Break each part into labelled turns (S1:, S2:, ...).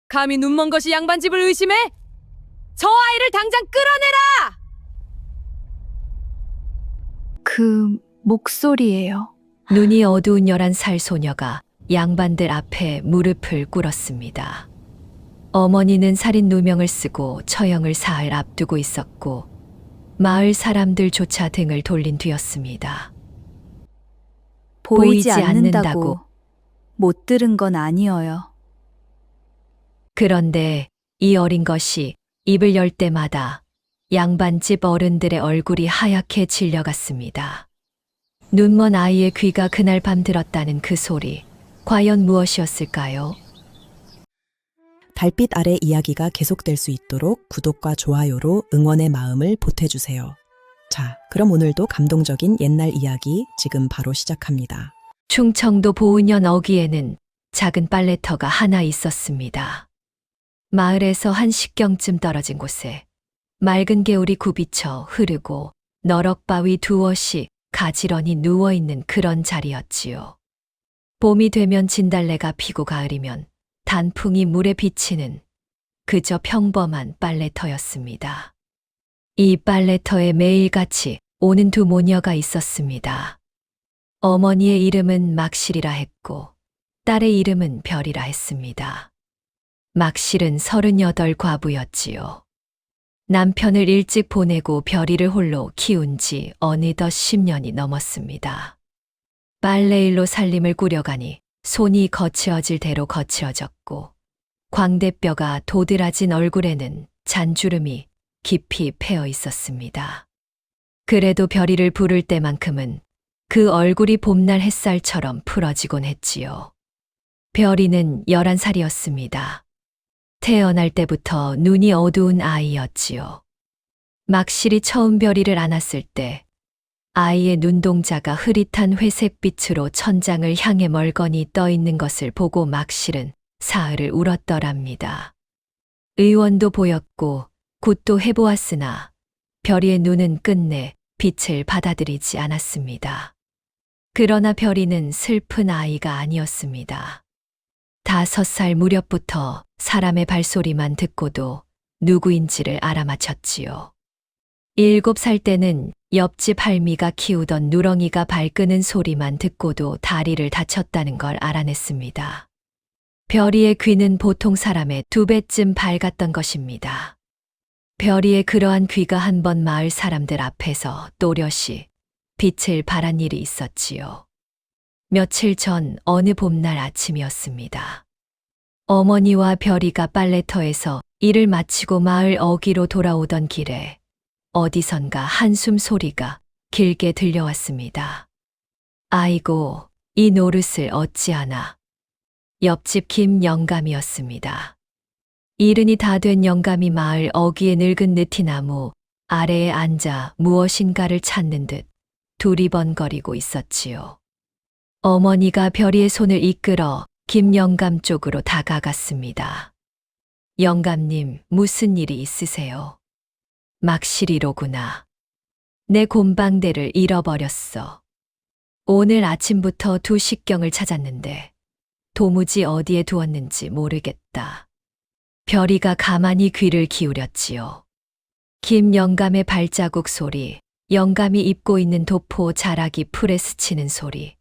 S1: 감히 눈먼 것이 양반집을 의심해? 저 아이를 당장 끌어내라!
S2: 그 목소리예요.
S3: 눈이 어두운 11살 소녀가 양반들 앞에 무릎을 꿇었습니다. 어머니는 살인 누명을 쓰고 처형을 사흘 앞두고 있었고 마을 사람들조차 등을 돌린 뒤였습니다.
S2: 보이지
S3: 보이지
S2: 않는다고
S3: 않는다고.
S2: 못 들은 건 아니어요.
S3: 그런데 이 어린 것이 입을 열 때마다 양반집 어른들의 얼굴이 하얗게 질려갔습니다. 눈먼 아이의 귀가 그날 밤 들었다는 그 소리, 과연 무엇이었을까요?
S4: 달빛 아래 이야기가 계속될 수 있도록 구독과 좋아요로 응원의 마음을 보태주세요. 자, 그럼 오늘도 감동적인 옛날 이야기 지금 바로 시작합니다.
S3: 충청도 보은현 어귀에는 작은 빨래터가 하나 있었습니다. 마을에서 한 10경쯤 떨어진 곳에 맑은 개울이 굽이쳐 흐르고 너럭바위 두엇이 가지런히 누워있는 그런 자리였지요. 봄이 되면 진달래가 피고 가을이면 단풍이 물에 비치는 그저 평범한 빨래터였습니다. 이 빨래터에 매일같이 오는 두 모녀가 있었습니다. 어머니의 이름은 막실이라 했고 딸의 이름은 별이라 했습니다. 막실은 38 과부였지요. 남편을 일찍 보내고 별이를 홀로 키운 지 어느덧 10년이 넘었습니다. 빨래일로 살림을 꾸려가니 손이 거칠어질 대로 거칠어졌고 광대뼈가 도드라진 얼굴에는 잔주름이 깊이 패어 있었습니다. 그래도 별이를 부를 때만큼은 그 얼굴이 봄날 햇살처럼 풀어지곤 했지요. 별이는 11살이었습니다. 태어날 때부터 눈이 어두운 아이였지요. 막실이 처음 별이를 안았을 때 아이의 눈동자가 흐릿한 회색빛으로 천장을 향해 멀거니 떠 있는 것을 보고 막실은 사흘을 울었더랍니다. 의원도 보였고 굿도 해보았으나 별이의 눈은 끝내 빛을 받아들이지 않았습니다. 그러나 별이는 슬픈 아이가 아니었습니다. 5살 무렵부터 사람의 발소리만 듣고도 누구인지를 알아맞혔지요. 7살 때는 옆집 할미가 키우던 누렁이가 발 끄는 소리만 듣고도 다리를 다쳤다는 걸 알아냈습니다. 별이의 귀는 보통 사람의 2배쯤 밝았던 것입니다. 별이의 그러한 귀가 한 번 마을 사람들 앞에서 또렷이 빛을 발한 일이 있었지요. 며칠 전 어느 봄날 아침이었습니다. 어머니와 별이가 빨래터에서 일을 마치고 마을 어귀로 돌아오던 길에 어디선가 한숨 소리가 길게 들려왔습니다. 아이고, 이 노릇을 어찌하나. 옆집 김 영감이었습니다. 이른이 다 된 영감이 마을 어귀의 늙은 느티나무 아래에 앉아 무엇인가를 찾는 듯 두리번거리고 있었지요. 어머니가 별이의 손을 이끌어 김 영감 쪽으로 다가갔습니다. 영감님, 무슨 일이 있으세요? 막실이로구나. 내 곰방대를 잃어버렸어. 오늘 아침부터 2식경을 찾았는데 도무지 어디에 두었는지 모르겠다. 별이가 가만히 귀를 기울였지요. 김 영감의 발자국 소리, 영감이 입고 있는 도포 자락이 풀에 스치는 소리,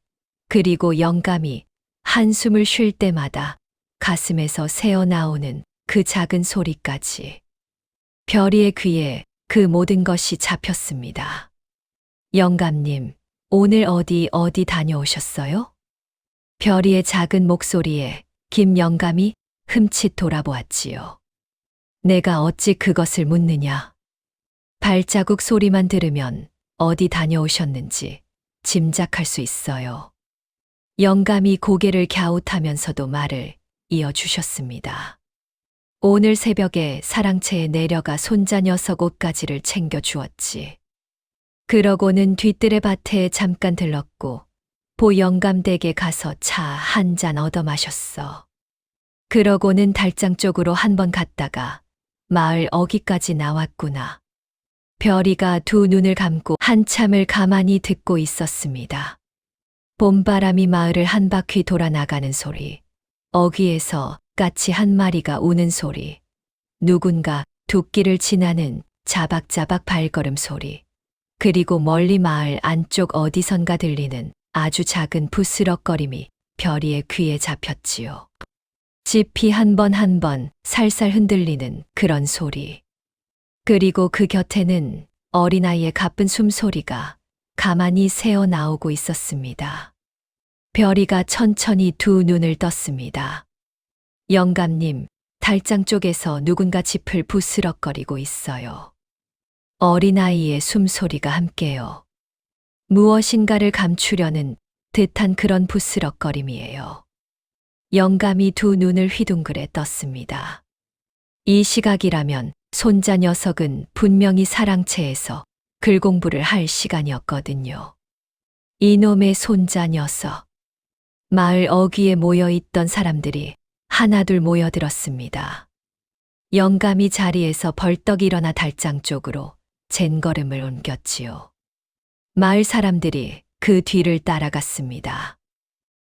S3: 그리고 영감이 한숨을 쉴 때마다 가슴에서 새어나오는 그 작은 소리까지. 별이의 귀에 그 모든 것이 잡혔습니다. 영감님, 오늘 어디 다녀오셨어요? 별이의 작은 목소리에 김 영감이 흠칫 돌아보았지요. 내가 어찌 그것을 묻느냐. 발자국 소리만 들으면 어디 다녀오셨는지 짐작할 수 있어요. 영감이 고개를 갸웃하면서도 말을 이어주셨습니다. 오늘 새벽에 사랑채에 내려가 손자 녀석 옷가지를 챙겨 주었지. 그러고는 뒤뜰의 밭에 잠깐 들렀고 보 영감 댁에 가서 차 한 잔 얻어 마셨어. 그러고는 달장 쪽으로 한번 갔다가 마을 어귀까지 나왔구나. 별이가 두 눈을 감고 한참을 가만히 듣고 있었습니다. 봄바람이 마을을 한 바퀴 돌아 나가는 소리, 어귀에서 똑같이 한 마리가 우는 소리, 누군가 둑길을 지나는 자박자박 발걸음 소리, 그리고 멀리 마을 안쪽 어디선가 들리는 아주 작은 부스럭거림이 별이의 귀에 잡혔지요. 지피 한 번 한 번 살살 흔들리는 그런 소리. 그리고 그 곁에는 어린아이의 가쁜 숨소리가 가만히 새어 나오고 있었습니다. 별이가 천천히 두 눈을 떴습니다. 영감님, 달장 쪽에서 누군가 짚을 부스럭거리고 있어요. 어린아이의 숨소리가 함께요. 무엇인가를 감추려는 듯한 그런 부스럭거림이에요. 영감이 두 눈을 휘둥그레 떴습니다. 이 시각이라면 손자 녀석은 분명히 사랑채에서 글 공부를 할 시간이었거든요. 이놈의 손자 녀석. 마을 어귀에 모여있던 사람들이 하나둘 모여들었습니다. 영감이 자리에서 벌떡 일어나 달장 쪽으로 젠걸음을 옮겼지요. 마을 사람들이 그 뒤를 따라갔습니다.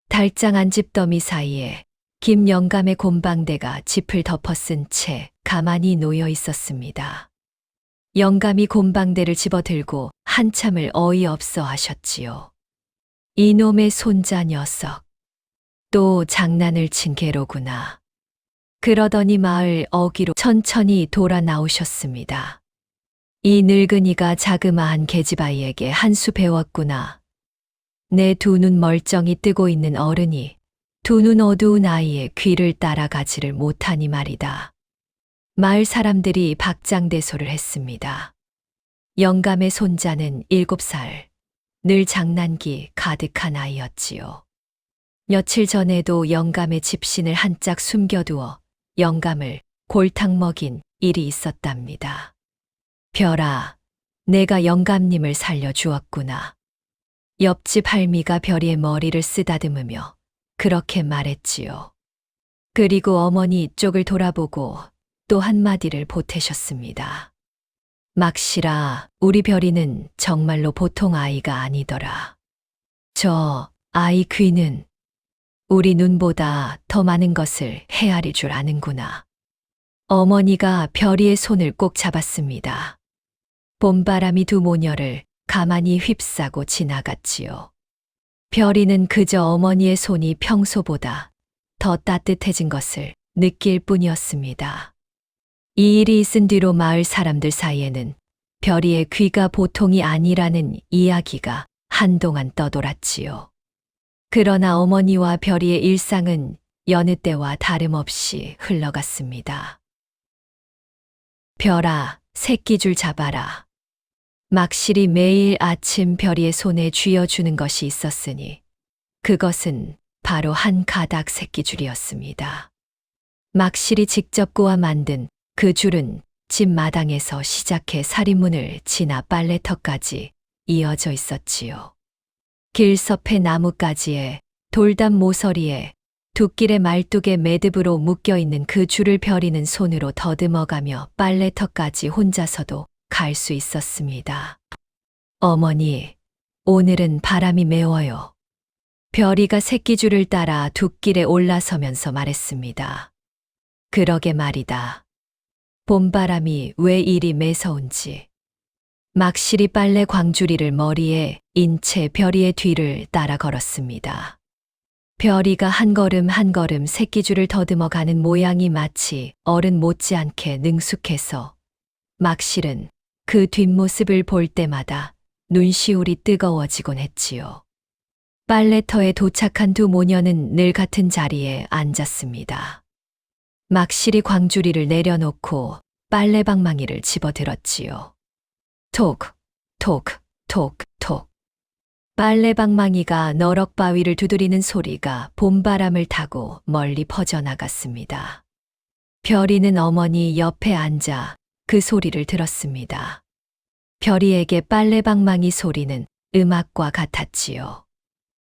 S3: 달장 안집더미 사이에 김 영감의 곰방대가 짚을 덮어쓴 채 가만히 놓여 있었습니다. 영감이 곰방대를 집어들고 한참을 어이없어 하셨지요. 이놈의 손자 녀석. 또 장난을 친 개로구나. 그러더니 마을 어귀로 천천히 돌아 나오셨습니다. 이 늙은이가 자그마한 계집아이에게 한 수 배웠구나. 내 두 눈 멀쩡히 뜨고 있는 어른이 두 눈 어두운 아이의 귀를 따라가지를 못하니 말이다. 마을 사람들이 박장대소를 했습니다. 영감의 손자는 7살, 늘 장난기 가득한 아이였지요. 며칠 전에도 영감의 집신을 한 짝 숨겨두어 영감을 골탕 먹인 일이 있었답니다. 별아, 내가 영감님을 살려주었구나. 옆집 할미가 별이의 머리를 쓰다듬으며 그렇게 말했지요. 그리고 어머니 쪽을 돌아보고 또 한마디를 보태셨습니다. 막시라, 우리 별이는 정말로 보통 아이가 아니더라. 저 아이 귀는 우리 눈보다 더 많은 것을 헤아릴 줄 아는구나. 어머니가 별이의 손을 꼭 잡았습니다. 봄바람이 두 모녀를 가만히 휩싸고 지나갔지요. 별이는 그저 어머니의 손이 평소보다 더 따뜻해진 것을 느낄 뿐이었습니다. 이 일이 있은 뒤로 마을 사람들 사이에는 별이의 귀가 보통이 아니라는 이야기가 한동안 떠돌았지요. 그러나 어머니와 별이의 일상은 여느 때와 다름없이 흘러갔습니다. 별아, 새끼줄 잡아라. 막실이 매일 아침 별이의 손에 쥐어주는 것이 있었으니 그것은 바로 한 가닥 새끼줄이었습니다. 막실이 직접 꼬아 만든 그 줄은 집 마당에서 시작해 사리문을 지나 빨래터까지 이어져 있었지요. 길섭의 나뭇가지에 돌담 모서리에 둑길의 말뚝의 매듭으로 묶여있는 그 줄을 별이는 손으로 더듬어가며 빨래터까지 혼자서도 갈 수 있었습니다. 어머니, 오늘은 바람이 매워요. 별이가 새끼줄을 따라 둑길에 올라서면서 말했습니다. 그러게 말이다. 봄바람이 왜 이리 매서운지. 막실이 빨래 광주리를 머리에 인 채 별이의 뒤를 따라 걸었습니다. 별이가 한 걸음 한 걸음 새끼줄을 더듬어 가는 모양이 마치 어른 못지않게 능숙해서 막실은 그 뒷모습을 볼 때마다 눈시울이 뜨거워지곤 했지요. 빨래터에 도착한 두 모녀는 늘 같은 자리에 앉았습니다. 막실이 광주리를 내려놓고 빨래방망이를 집어들었지요. 톡, 톡, 톡, 톡. 빨래방망이가 너럭바위를 두드리는 소리가 봄바람을 타고 멀리 퍼져나갔습니다. 별이는 어머니 옆에 앉아 그 소리를 들었습니다. 별이에게 빨래방망이 소리는 음악과 같았지요.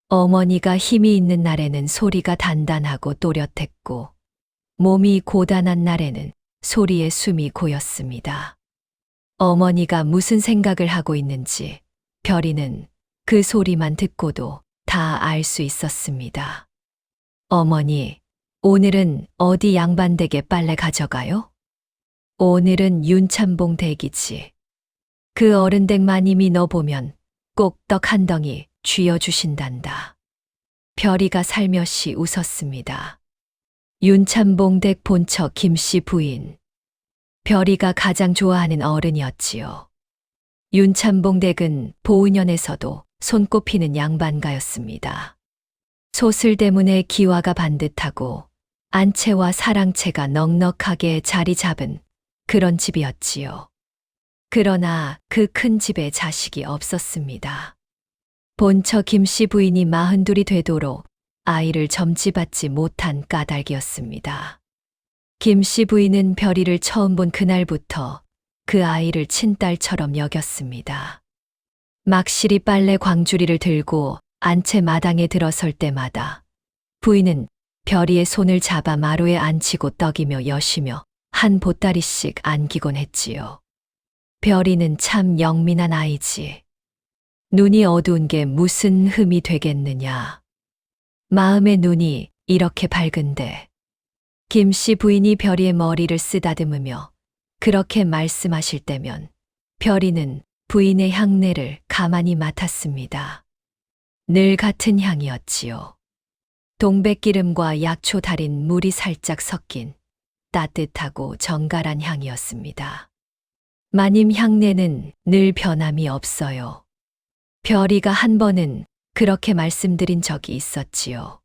S3: 어머니가 힘이 있는 날에는 소리가 단단하고 또렷했고 몸이 고단한 날에는 소리에 숨이 고였습니다. 어머니가 무슨 생각을 하고 있는지 별이는 그 소리만 듣고도 다 알 수 있었습니다. 어머니, 오늘은 어디 양반댁에 빨래 가져가요? 오늘은 윤참봉 댁이지. 그 어른댁 마님이 너 보면 꼭 떡 한 덩이 쥐어주신단다. 별이가 살며시 웃었습니다. 윤참봉 댁 본처 김씨 부인. 별이가 가장 좋아하는 어른이었지요. 윤참봉 댁은 보은현에서도 손꼽히는 양반가였습니다. 소슬대문에 기와가 반듯하고 안채와 사랑채가 넉넉하게 자리 잡은 그런 집이었지요. 그러나 그 큰 집에 자식이 없었습니다. 본처 김씨 부인이 42이 되도록 아이를 점지받지 못한 까닭이었습니다. 김씨 부인은 별이를 처음 본 그날부터 그 아이를 친딸처럼 여겼습니다. 막실이 빨래 광주리를 들고 안채 마당에 들어설 때마다 부인은 별이의 손을 잡아 마루에 앉히고 떡이며 여시며 한 보따리씩 안기곤 했지요. 별이는 참 영민한 아이지. 눈이 어두운 게 무슨 흠이 되겠느냐. 마음의 눈이 이렇게 밝은데. 김씨 부인이 별이의 머리를 쓰다듬으며 그렇게 말씀하실 때면 별이는 부인의 향내를 가만히 맡았습니다. 늘 같은 향이었지요. 동백기름과 약초 달인 물이 살짝 섞인 따뜻하고 정갈한 향이었습니다. 마님 향내는 늘 변함이 없어요. 별이가 한 번은 그렇게 말씀드린 적이 있었지요.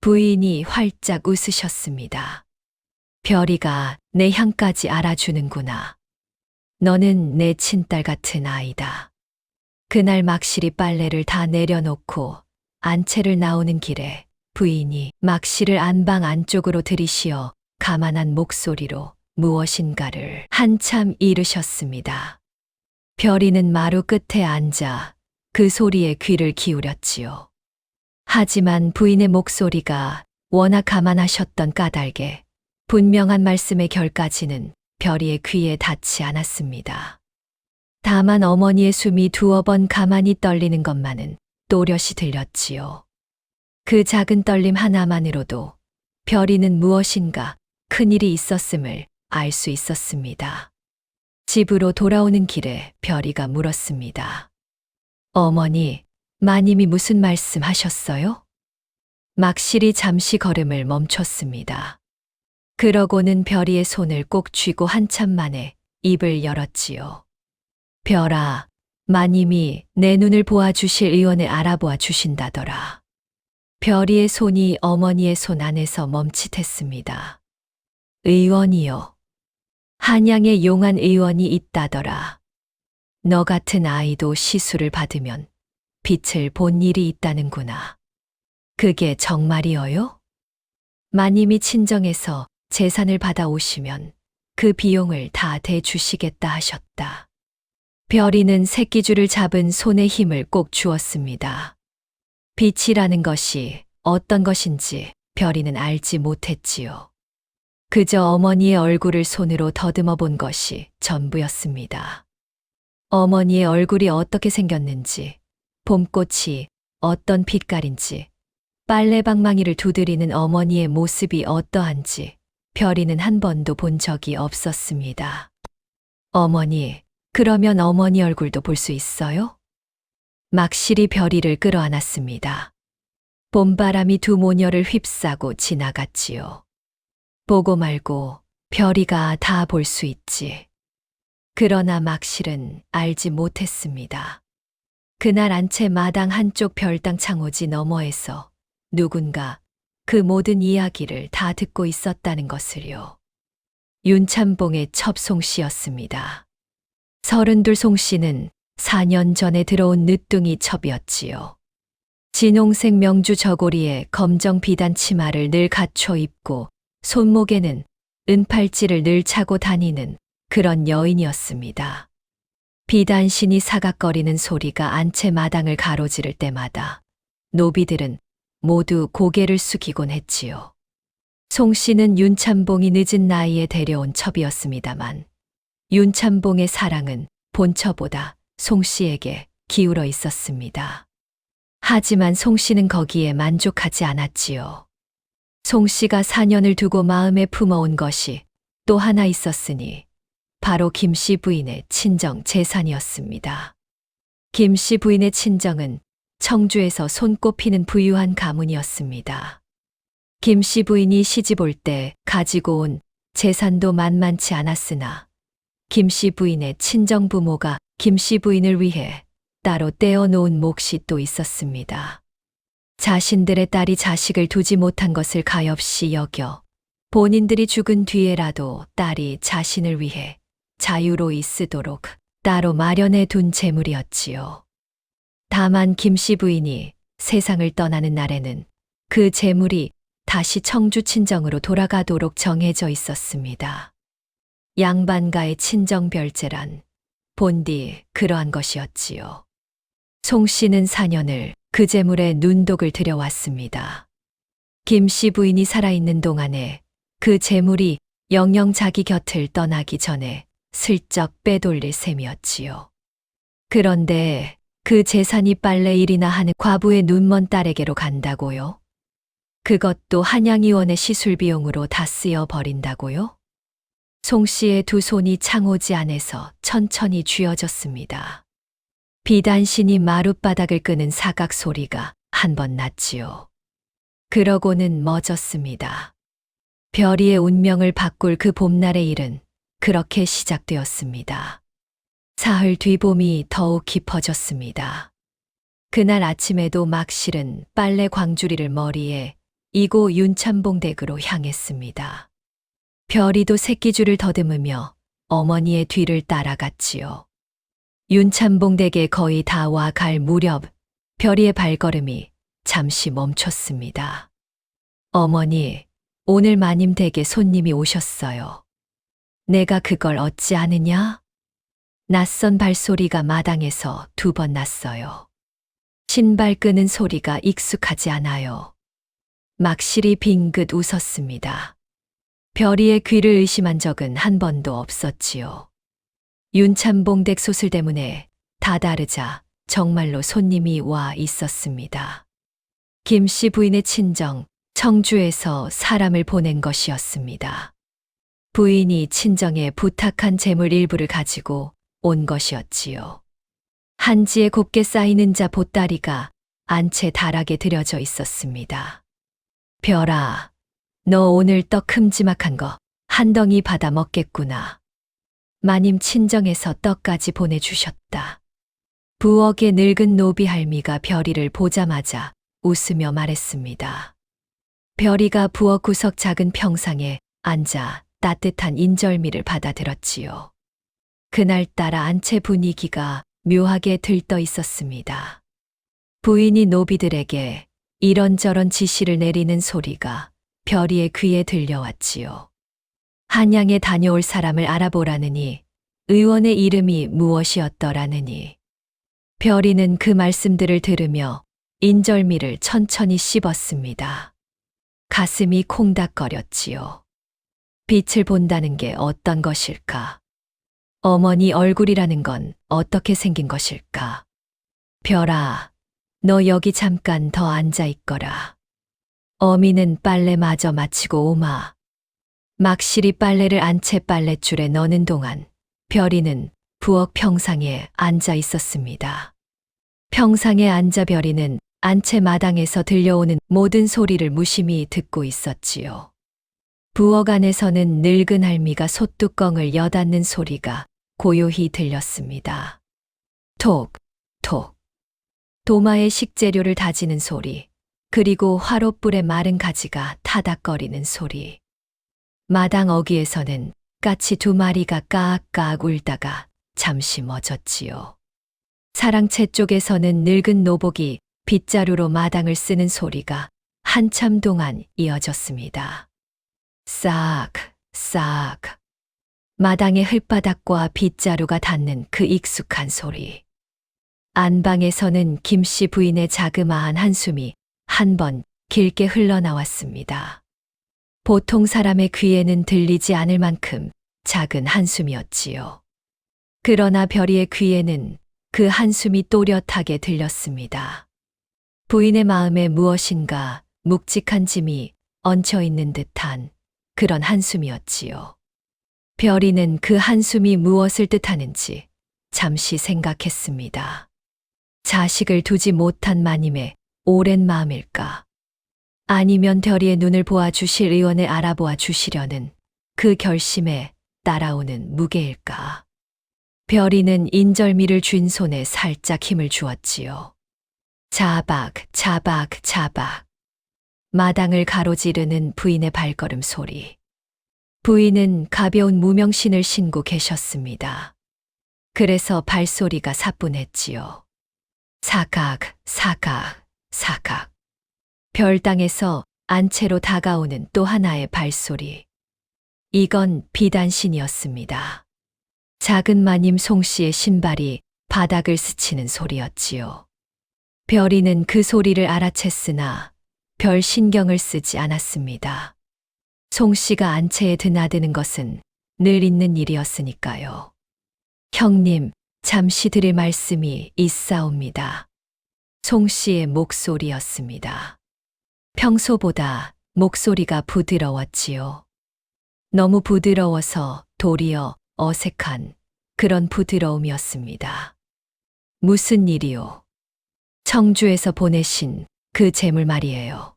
S3: 부인이 활짝 웃으셨습니다. 별이가 내 향까지 알아주는구나. 너는 내 친딸 같은 아이다. 그날 막실이 빨래를 다 내려놓고 안채를 나오는 길에 부인이 막실을 안방 안쪽으로 들이쉬어 가만한 목소리로 무엇인가를 한참 이르셨습니다. 별이는 마루 끝에 앉아 그 소리에 귀를 기울였지요. 하지만 부인의 목소리가 워낙 가만하셨던 까닭에 분명한 말씀의 결까지는 별이의 귀에 닿지 않았습니다. 다만 어머니의 숨이 두어 번 가만히 떨리는 것만은 또렷이 들렸지요. 그 작은 떨림 하나만으로도 별이는 무엇인가 큰일이 있었음을 알 수 있었습니다. 집으로 돌아오는 길에 별이가 물었습니다. 어머니, 마님이 무슨 말씀 하셨어요? 막실이 잠시 걸음을 멈췄습니다. 그러고는 별이의 손을 꼭 쥐고 한참 만에 입을 열었지요. 별아, 마님이 내 눈을 보아주실 의원을 알아보아 주신다더라. 별이의 손이 어머니의 손 안에서 멈칫했습니다. 의원이요. 한양에 용한 의원이 있다더라. 너 같은 아이도 시술을 받으면 빛을 본 일이 있다는구나. 그게 정말이어요? 마님이 친정에서 재산을 받아오시면 그 비용을 다 대주시겠다 하셨다. 별이는 새끼줄을 잡은 손의 힘을 꼭 주었습니다. 빛이라는 것이 어떤 것인지 별이는 알지 못했지요. 그저 어머니의 얼굴을 손으로 더듬어 본 것이 전부였습니다. 어머니의 얼굴이 어떻게 생겼는지, 봄꽃이 어떤 빛깔인지, 빨래방망이를 두드리는 어머니의 모습이 어떠한지 별이는 한 번도 본 적이 없었습니다. 어머니, 그러면 어머니 얼굴도 볼 수 있어요? 막실이 별이를 끌어안았습니다. 봄바람이 두 모녀를 휩싸고 지나갔지요. 보고 말고 별이가 다 볼 수 있지. 그러나 막실은 알지 못했습니다. 그날 안채 마당 한쪽 별당 창호지 너머에서 누군가 그 모든 이야기를 다 듣고 있었다는 것을요. 윤참봉의 첩송씨였습니다. 32 송씨는 4년 전에 들어온 늦둥이 첩이었지요. 진홍색 명주 저고리에 검정 비단 치마를 늘 갖춰 입고 손목에는 은팔찌를 늘 차고 다니는 그런 여인이었습니다. 비단신이 사각거리는 소리가 안채 마당을 가로지를 때마다 노비들은 모두 고개를 숙이곤 했지요. 송 씨는 윤참봉이 늦은 나이에 데려온 첩이었습니다만 윤참봉의 사랑은 본처보다 송 씨에게 기울어 있었습니다. 하지만 송 씨는 거기에 만족하지 않았지요. 송 씨가 4년을 두고 마음에 품어온 것이 또 하나 있었으니 바로 김 씨 부인의 친정 재산이었습니다. 김 씨 부인의 친정은 청주에서 손꼽히는 부유한 가문이었습니다. 김 씨 부인이 시집 올 때 가지고 온 재산도 만만치 않았으나 김 씨 부인의 친정 부모가 김 씨 부인을 위해 따로 떼어놓은 몫이 또 있었습니다. 자신들의 딸이 자식을 두지 못한 것을 가엾이 여겨 본인들이 죽은 뒤에라도 딸이 자신을 위해 자유로이 쓰도록 따로 마련해 둔 재물이었지요. 다만 김 씨 부인이 세상을 떠나는 날에는 그 재물이 다시 청주 친정으로 돌아가도록 정해져 있었습니다. 양반가의 친정 별제란 본디 그러한 것이었지요. 송 씨는 4년을 그 재물에 눈독을 들여왔습니다. 김 씨 부인이 살아있는 동안에 그 재물이 영영 자기 곁을 떠나기 전에 슬쩍 빼돌릴 셈이었지요. 그런데 그 재산이 빨래 일이나 하는 과부의 눈먼 딸에게로 간다고요? 그것도 한양의원의 시술 비용으로 다 쓰여 버린다고요? 송 씨의 두 손이 창호지 안에서 천천히 쥐어졌습니다. 비단신이 마룻바닥을 끄는 사각 소리가 한 번 났지요. 그러고는 멎었습니다. 별이의 운명을 바꿀 그 봄날의 일은 그렇게 시작되었습니다. 사흘 뒤 봄이 더욱 깊어졌습니다. 그날 아침에도 막 실은 빨래 광주리를 머리에 이고 윤참봉댁으로 향했습니다. 별이도 새끼줄을 더듬으며 어머니의 뒤를 따라갔지요. 윤참봉댁에 거의 다 와 갈 무렵 별이의 발걸음이 잠시 멈췄습니다. 어머니, 오늘 마님 댁에 손님이 오셨어요. 내가 그걸 어찌 아느냐? 낯선 발소리가 마당에서 2번 났어요. 신발 끄는 소리가 익숙하지 않아요. 막실이 빙긋 웃었습니다. 별이의 귀를 의심한 적은 한 번도 없었지요. 윤참봉댁 소슬 때문에 다다르자 정말로 손님이 와 있었습니다. 김 씨 부인의 친정, 청주에서 사람을 보낸 것이었습니다. 부인이 친정에 부탁한 재물 일부를 가지고 온 것이었지요. 한지에 곱게 쌓이는 자 보따리가 안채 다락에 들여져 있었습니다. 별아, 너 오늘 떡 큼지막한 거 한 덩이 받아 먹겠구나. 마님 친정에서 떡까지 보내주셨다. 부엌의 늙은 노비 할미가 별이를 보자마자 웃으며 말했습니다. 별이가 부엌 구석 작은 평상에 앉아 따뜻한 인절미를 받아들었지요. 그날따라 안채 분위기가 묘하게 들떠 있었습니다. 부인이 노비들에게 이런저런 지시를 내리는 소리가 별이의 귀에 들려왔지요. 한양에 다녀올 사람을 알아보라느니 의원의 이름이 무엇이었더라느니 별이는 그 말씀들을 들으며 인절미를 천천히 씹었습니다. 가슴이 콩닥거렸지요. 빛을 본다는 게 어떤 것일까? 어머니 얼굴이라는 건 어떻게 생긴 것일까? 별아, 너 여기 잠깐 더 앉아 있거라. 어미는 빨래 마저 마치고 오마. 막실이 빨래를 안채 빨랫줄에 넣는 동안 별이는 부엌 평상에 앉아 있었습니다. 평상에 앉아 별이는 안채 마당에서 들려오는 모든 소리를 무심히 듣고 있었지요. 부엌 안에서는 늙은 할미가 솥뚜껑을 여닫는 소리가 고요히 들렸습니다. 톡, 톡. 도마에 식재료를 다지는 소리, 그리고 화롯불에 마른 가지가 타닥거리는 소리. 마당 어귀에서는 까치 2마리가 까악까악 울다가 잠시 멎었지요. 사랑채 쪽에서는 늙은 노복이 빗자루로 마당을 쓰는 소리가 한참 동안 이어졌습니다. 싹, 싹. 마당의 흙바닥과 빗자루가 닿는 그 익숙한 소리. 안방에서는 김 씨 부인의 자그마한 한숨이 한 번 길게 흘러나왔습니다. 보통 사람의 귀에는 들리지 않을 만큼 작은 한숨이었지요. 그러나 별이의 귀에는 그 한숨이 또렷하게 들렸습니다. 부인의 마음에 무엇인가 묵직한 짐이 얹혀 있는 듯한 그런 한숨이었지요. 별이는 그 한숨이 무엇을 뜻하는지 잠시 생각했습니다. 자식을 두지 못한 마님의 오랜 마음일까? 아니면 별이의 눈을 보아주실 의원을 알아보아 주시려는 그 결심에 따라오는 무게일까? 별이는 인절미를 쥔 손에 살짝 힘을 주었지요. 자박, 자박, 자박. 마당을 가로지르는 부인의 발걸음 소리. 부인은 가벼운 무명신을 신고 계셨습니다. 그래서 발소리가 사뿐했지요. 사각, 사각, 사각. 별당에서 안채로 다가오는 또 하나의 발소리. 이건 비단신이었습니다. 작은 마님 송씨의 신발이 바닥을 스치는 소리였지요. 별이는 그 소리를 알아챘으나 별 신경을 쓰지 않았습니다. 송씨가 안채에 드나드는 것은 늘 있는 일이었으니까요. 형님, 잠시 드릴 말씀이 있사옵니다. 송씨의 목소리였습니다. 평소보다 목소리가 부드러웠지요. 너무 부드러워서 도리어 어색한 그런 부드러움이었습니다. 무슨 일이요? 청주에서 보내신 그 재물 말이에요.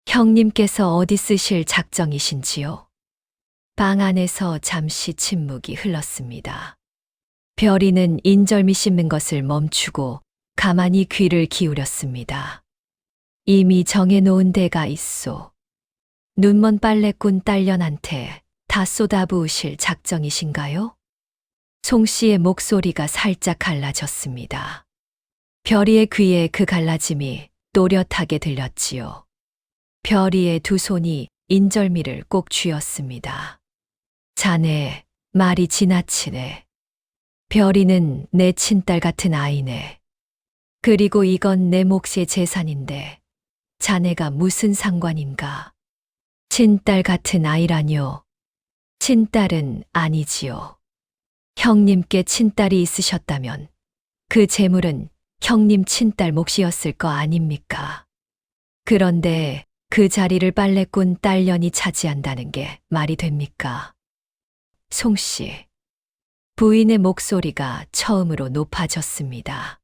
S3: 형님께서 어디 쓰실 작정이신지요? 방 안에서 잠시 침묵이 흘렀습니다. 별이는 인절미 씹는 것을 멈추고 가만히 귀를 기울였습니다. 이미 정해놓은 데가 있소. 눈먼 빨래꾼 딸년한테 다 쏟아부으실 작정이신가요? 송씨의 목소리가 살짝 갈라졌습니다. 별이의 귀에 그 갈라짐이 또렷하게 들렸지요. 별이의 두 손이 인절미를 꼭 쥐었습니다. 자네, 말이 지나치네. 별이는 내 친딸 같은 아이네. 그리고 이건 내 몫의 재산인데 자네가 무슨 상관인가? 친딸 같은 아이라뇨. 친딸은 아니지요. 형님께 친딸이 있으셨다면 그 재물은 형님 친딸 몫이었을 거 아닙니까? 그런데 그 자리를 빨래꾼 딸년이 차지한다는 게 말이 됩니까? 송씨. 부인의 목소리가 처음으로 높아졌습니다.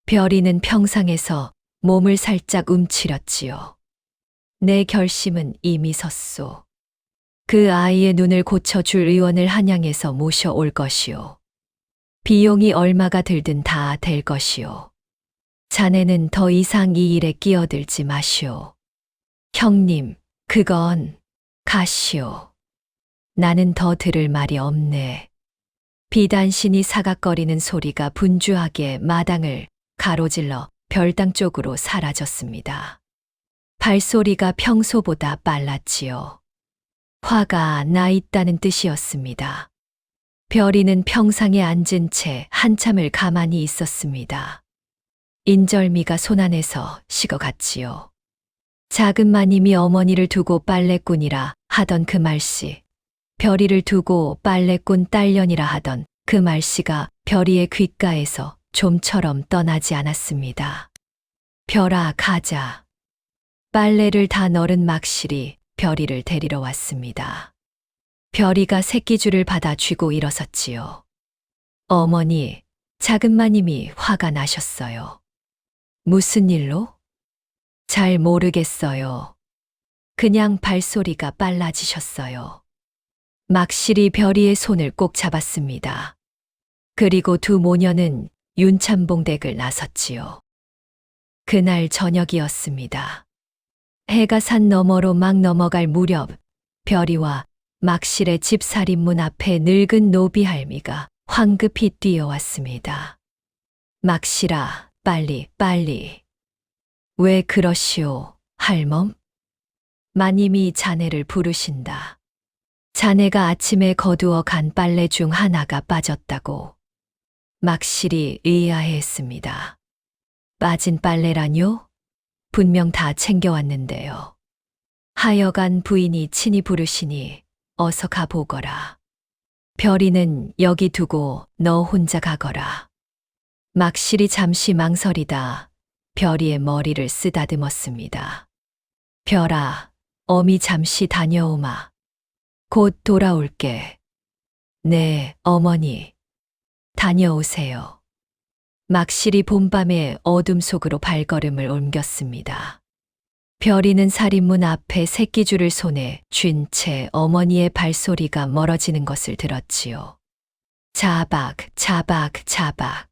S3: 별이는 평상에서 몸을 살짝 움츠렸지요. 내 결심은 이미 섰소. 그 아이의 눈을 고쳐줄 의원을 한양에서 모셔올 것이오. 비용이 얼마가 들든 다 될 것이오. 자네는 더 이상 이 일에 끼어들지 마시오. 형님, 그건 가시오. 나는 더 들을 말이 없네. 비단신이 사각거리는 소리가 분주하게 마당을 가로질러 별당 쪽으로 사라졌습니다. 발소리가 평소보다 빨랐지요. 화가 나 있다는 뜻이었습니다. 별이는 평상에 앉은 채 한참을 가만히 있었습니다. 인절미가 손안에서 식어갔지요. 작은 마님이 어머니를 두고 빨래꾼이라 하던 그 말씨, 별이를 두고 빨래꾼 딸년이라 하던 그 말씨가 별이의 귓가에서 좀처럼 떠나지 않았습니다. 별아, 가자. 빨래를 다 널은 막실이 별이를 데리러 왔습니다. 별이가 새끼줄을 받아 쥐고 일어섰지요. 어머니, 작은 마님이 화가 나셨어요. 무슨 일로? 잘 모르겠어요. 그냥 발소리가 빨라지셨어요. 막실이 별이의 손을 꼭 잡았습니다. 그리고 두 모녀는 윤참봉 댁을 나섰지요. 그날 저녁이었습니다. 해가 산 너머로 막 넘어갈 무렵 별이와 막실의 집 살인문 앞에 늙은 노비 할미가 황급히 뛰어왔습니다. 막실아, 빨리, 빨리. 왜 그러시오, 할멈? 마님이 자네를 부르신다. 자네가 아침에 거두어 간 빨래 중 하나가 빠졌다고. 막실이 의아해했습니다. 빠진 빨래라뇨? 분명 다 챙겨왔는데요. 하여간 부인이 친히 부르시니 어서 가보거라. 별이는 여기 두고 너 혼자 가거라. 막실이 잠시 망설이다 별이의 머리를 쓰다듬었습니다. 별아, 어미 잠시 다녀오마. 곧 돌아올게. 네, 어머니. 다녀오세요. 막실이 봄밤의 어둠 속으로 발걸음을 옮겼습니다. 별이는 살인문 앞에 새끼줄을 손에 쥔 채 어머니의 발소리가 멀어지는 것을 들었지요. 자박, 자박, 자박.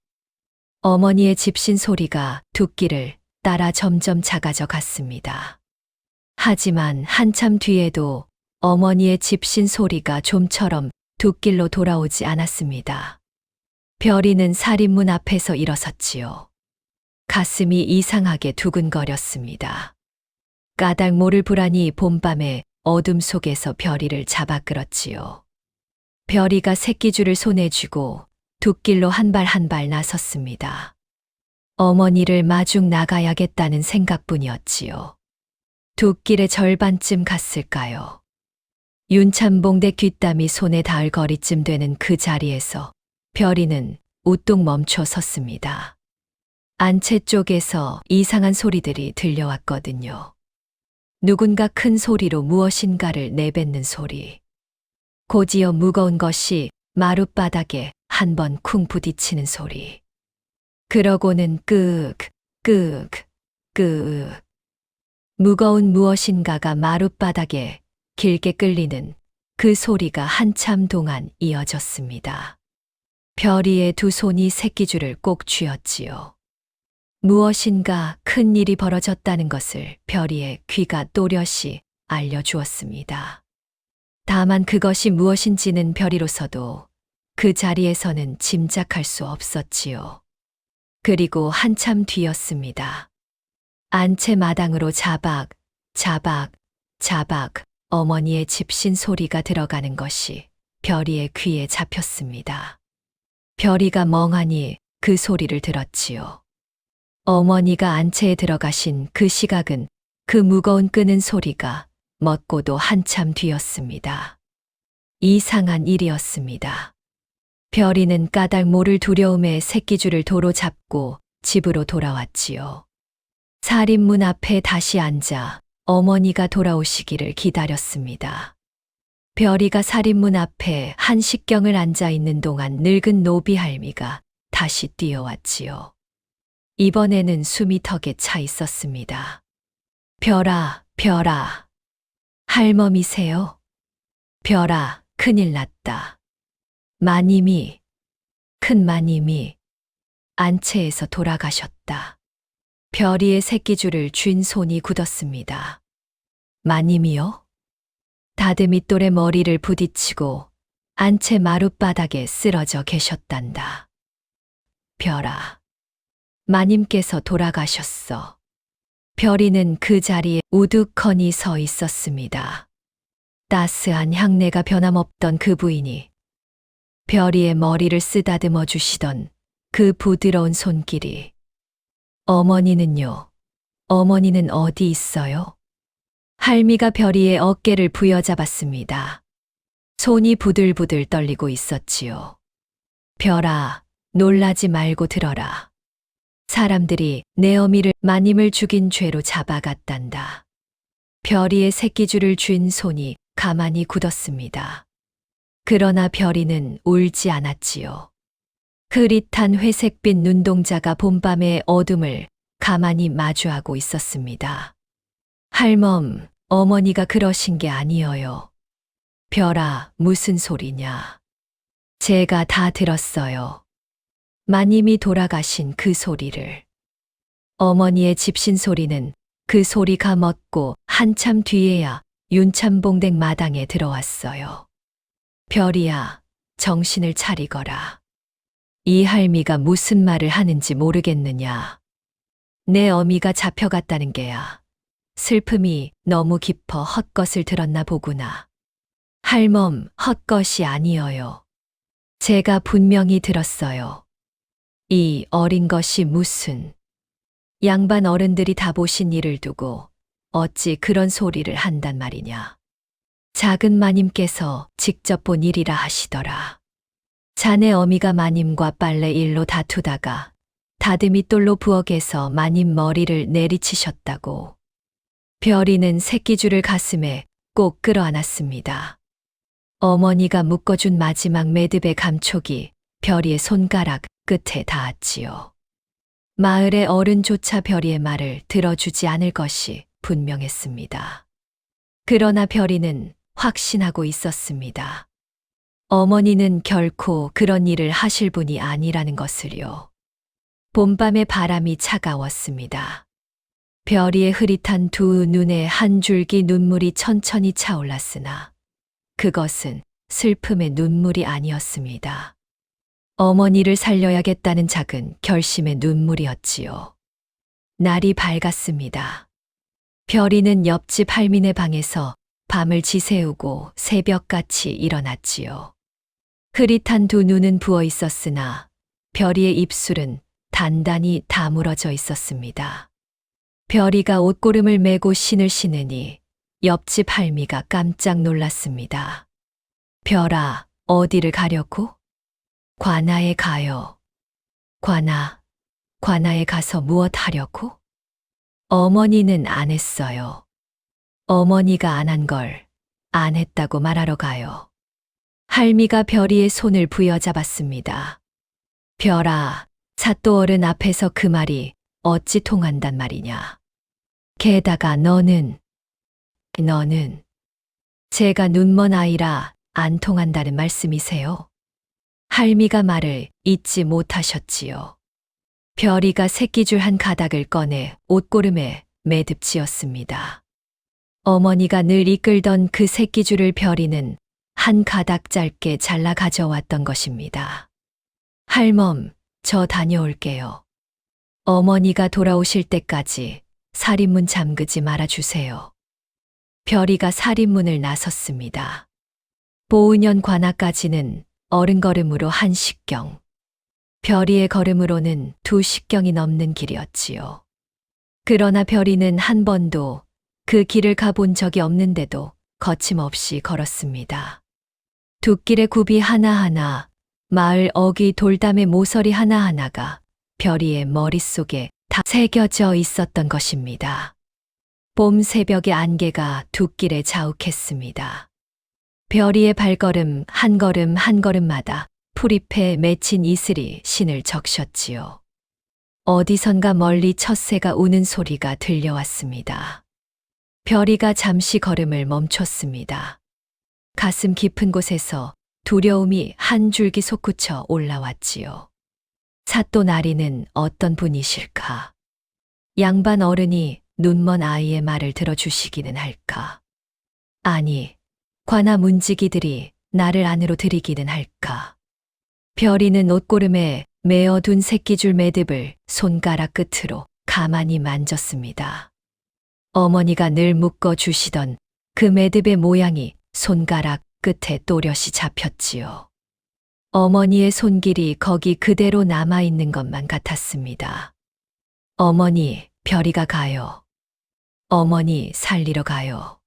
S3: 어머니의 집신 소리가 둑길을 따라 점점 작아져 갔습니다. 하지만 한참 뒤에도 어머니의 집신 소리가 좀처럼 둑길로 돌아오지 않았습니다. 별이는 살인문 앞에서 일어섰지요. 가슴이 이상하게 두근거렸습니다. 까닭 모를 불안이 봄밤의 어둠 속에서 별이를 잡아 끌었지요. 별이가 새끼줄을 손에 쥐고 둑길로 한 발 한 발 나섰습니다. 어머니를 마중 나가야겠다는 생각뿐이었지요. 둑길의 절반쯤 갔을까요? 윤참봉대 뒷담이 손에 닿을 거리쯤 되는 그 자리에서 별이는 우뚝 멈춰 섰습니다. 안채 쪽에서 이상한 소리들이 들려왔거든요. 누군가 큰 소리로 무엇인가를 내뱉는 소리. 곧이어 무거운 것이 마룻바닥에 한 번 쿵 부딪히는 소리. 그러고는 끄윽, 끄윽, 끄윽. 무거운 무엇인가가 마룻바닥에 길게 끌리는 그 소리가 한참 동안 이어졌습니다. 별이의 두 손이 새끼줄을 꼭 쥐었지요. 무엇인가 큰 일이 벌어졌다는 것을 별이의 귀가 또렷이 알려주었습니다. 다만 그것이 무엇인지는 별이로서도 그 자리에서는 짐작할 수 없었지요. 그리고 한참 뒤였습니다. 안채 마당으로 자박, 자박, 자박 어머니의 집신 소리가 들어가는 것이 별이의 귀에 잡혔습니다. 별이가 멍하니 그 소리를 들었지요. 어머니가 안채에 들어가신 그 시각은 그 무거운 끄는 소리가 멎고도 한참 뒤였습니다. 이상한 일이었습니다. 별이는 까닭 모를 두려움에 새끼줄을 도로 잡고 집으로 돌아왔지요. 살인문 앞에 다시 앉아 어머니가 돌아오시기를 기다렸습니다. 별이가 살인문 앞에 한식경을 앉아 있는 동안 늙은 노비 할미가 다시 뛰어왔지요. 이번에는 숨이 턱에 차 있었습니다. 별아, 별아. 할멈이세요? 별아, 큰일 났다. 마님이, 큰 마님이 안채에서 돌아가셨다. 별이의 새끼줄을 쥔 손이 굳었습니다. 마님이요? 다듬이돌에 머리를 부딪히고 안채 마룻바닥에 쓰러져 계셨단다. 별아, 마님께서 돌아가셨어. 별이는 그 자리에 우두커니 서 있었습니다. 따스한 향내가 변함없던 그 부인이 별이의 머리를 쓰다듬어 주시던 그 부드러운 손길이. 어머니는요? 어머니는 어디 있어요? 할미가 별이의 어깨를 부여잡았습니다. 손이 부들부들 떨리고 있었지요. 별아, 놀라지 말고 들어라. 사람들이 내 어미를 마님을 죽인 죄로 잡아갔단다. 별이의 새끼줄을 쥔 손이 가만히 굳었습니다. 그러나 별이는 울지 않았지요. 흐릿한 회색빛 눈동자가 봄밤의 어둠을 가만히 마주하고 있었습니다. 할멈, 어머니가 그러신 게 아니어요. 별아, 무슨 소리냐. 제가 다 들었어요. 마님이 돌아가신 그 소리를. 어머니의 집신 소리는 그 소리가 멎고 한참 뒤에야 윤참봉댁 마당에 들어왔어요. 별이야, 정신을 차리거라. 이 할미가 무슨 말을 하는지 모르겠느냐. 내 어미가 잡혀갔다는 게야. 슬픔이 너무 깊어 헛것을 들었나 보구나. 할멈, 헛것이 아니어요. 제가 분명히 들었어요. 이 어린 것이 무슨. 양반 어른들이 다 보신 일을 두고 어찌 그런 소리를 한단 말이냐. 작은 마님께서 직접 본 일이라 하시더라. 자네 어미가 마님과 빨래 일로 다투다가 다듬이돌로 부엌에서 마님 머리를 내리치셨다고. 별이는 새끼줄을 가슴에 꼭 끌어안았습니다. 어머니가 묶어준 마지막 매듭의 감촉이 별이의 손가락 끝에 닿았지요. 마을의 어른조차 별이의 말을 들어주지 않을 것이 분명했습니다. 그러나 별이는 확신하고 있었습니다. 어머니는 결코 그런 일을 하실 분이 아니라는 것을요. 봄밤의 바람이 차가웠습니다. 별이의 흐릿한 두 눈에 한 줄기 눈물이 천천히 차올랐으나 그것은 슬픔의 눈물이 아니었습니다. 어머니를 살려야겠다는 작은 결심의 눈물이었지요. 날이 밝았습니다. 별이는 옆집 할미네 방에서 밤을 지새우고 새벽같이 일어났지요. 흐릿한 두 눈은 부어 있었으나 별이의 입술은 단단히 다물어져 있었습니다. 별이가 옷고름을 메고 신을 신으니 옆집 할미가 깜짝 놀랐습니다. 별아, 어디를 가려고? 관아에 가요. 관아에 가서 무엇 하려고? 어머니는 안 했어요. 어머니가 안 한 걸 안 했다고 말하러 가요. 할미가 별이의 손을 부여잡았습니다. 별아, 사또 어른 앞에서 그 말이 어찌 통한단 말이냐. 게다가 너는 제가 눈먼 아이라 안 통한다는 말씀이세요? 할미가 말을 잊지 못하셨지요. 별이가 새끼줄 한 가닥을 꺼내 옷고름에 매듭 지었습니다. 어머니가 늘 이끌던 그 새끼줄을 별이는 한 가닥 짧게 잘라 가져왔던 것입니다. 할멈, 저 다녀올게요. 어머니가 돌아오실 때까지 살인문 잠그지 말아주세요. 별이가 살인문을 나섰습니다. 보은연 관아까지는 어른걸음으로 1식경, 별이의 걸음으로는 2식경이 넘는 길이었지요. 그러나 별이는 한 번도 그 길을 가본 적이 없는데도 거침없이 걸었습니다. 둑길의 굽이 하나하나, 마을 어귀 돌담의 모서리 하나하나가 별이의 머릿속에 다 새겨져 있었던 것입니다. 봄 새벽의 안개가 둑길에 자욱했습니다. 별이의 발걸음 한 걸음 한 걸음마다 풀잎에 맺힌 이슬이 신을 적셨지요. 어디선가 멀리 텃새가 우는 소리가 들려왔습니다. 별이가 잠시 걸음을 멈췄습니다. 가슴 깊은 곳에서 두려움이 한 줄기 솟구쳐 올라왔지요. 사또 나리는 어떤 분이실까? 양반 어른이 눈먼 아이의 말을 들어주시기는 할까? 아니, 관아 문지기들이 나를 안으로 들이기는 할까? 별이는 옷고름에 메어둔 새끼줄 매듭을 손가락 끝으로 가만히 만졌습니다. 어머니가 늘 묶어주시던 그 매듭의 모양이 손가락 끝에 또렷이 잡혔지요. 어머니의 손길이 거기 그대로 남아있는 것만 같았습니다. 어머니, 별이가 가요. 어머니, 살리러 가요.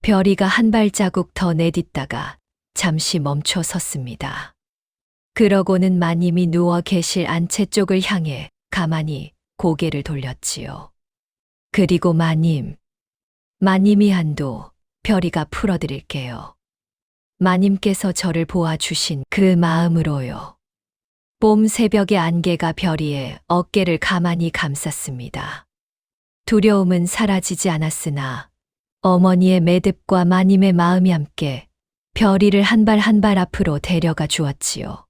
S3: 별이가 한 발자국 더 내딛다가 잠시 멈춰 섰습니다. 그러고는 마님이 누워 계실 안채 쪽을 향해 가만히 고개를 돌렸지요. 그리고 마님이 한도 별이가 풀어드릴게요. 마님께서 저를 보아주신 그 마음으로요. 봄 새벽의 안개가 별이의 어깨를 가만히 감쌌습니다. 두려움은 사라지지 않았으나 어머니의 매듭과 마님의 마음이 함께 별이를 한 발 한 발 앞으로 데려가 주었지요.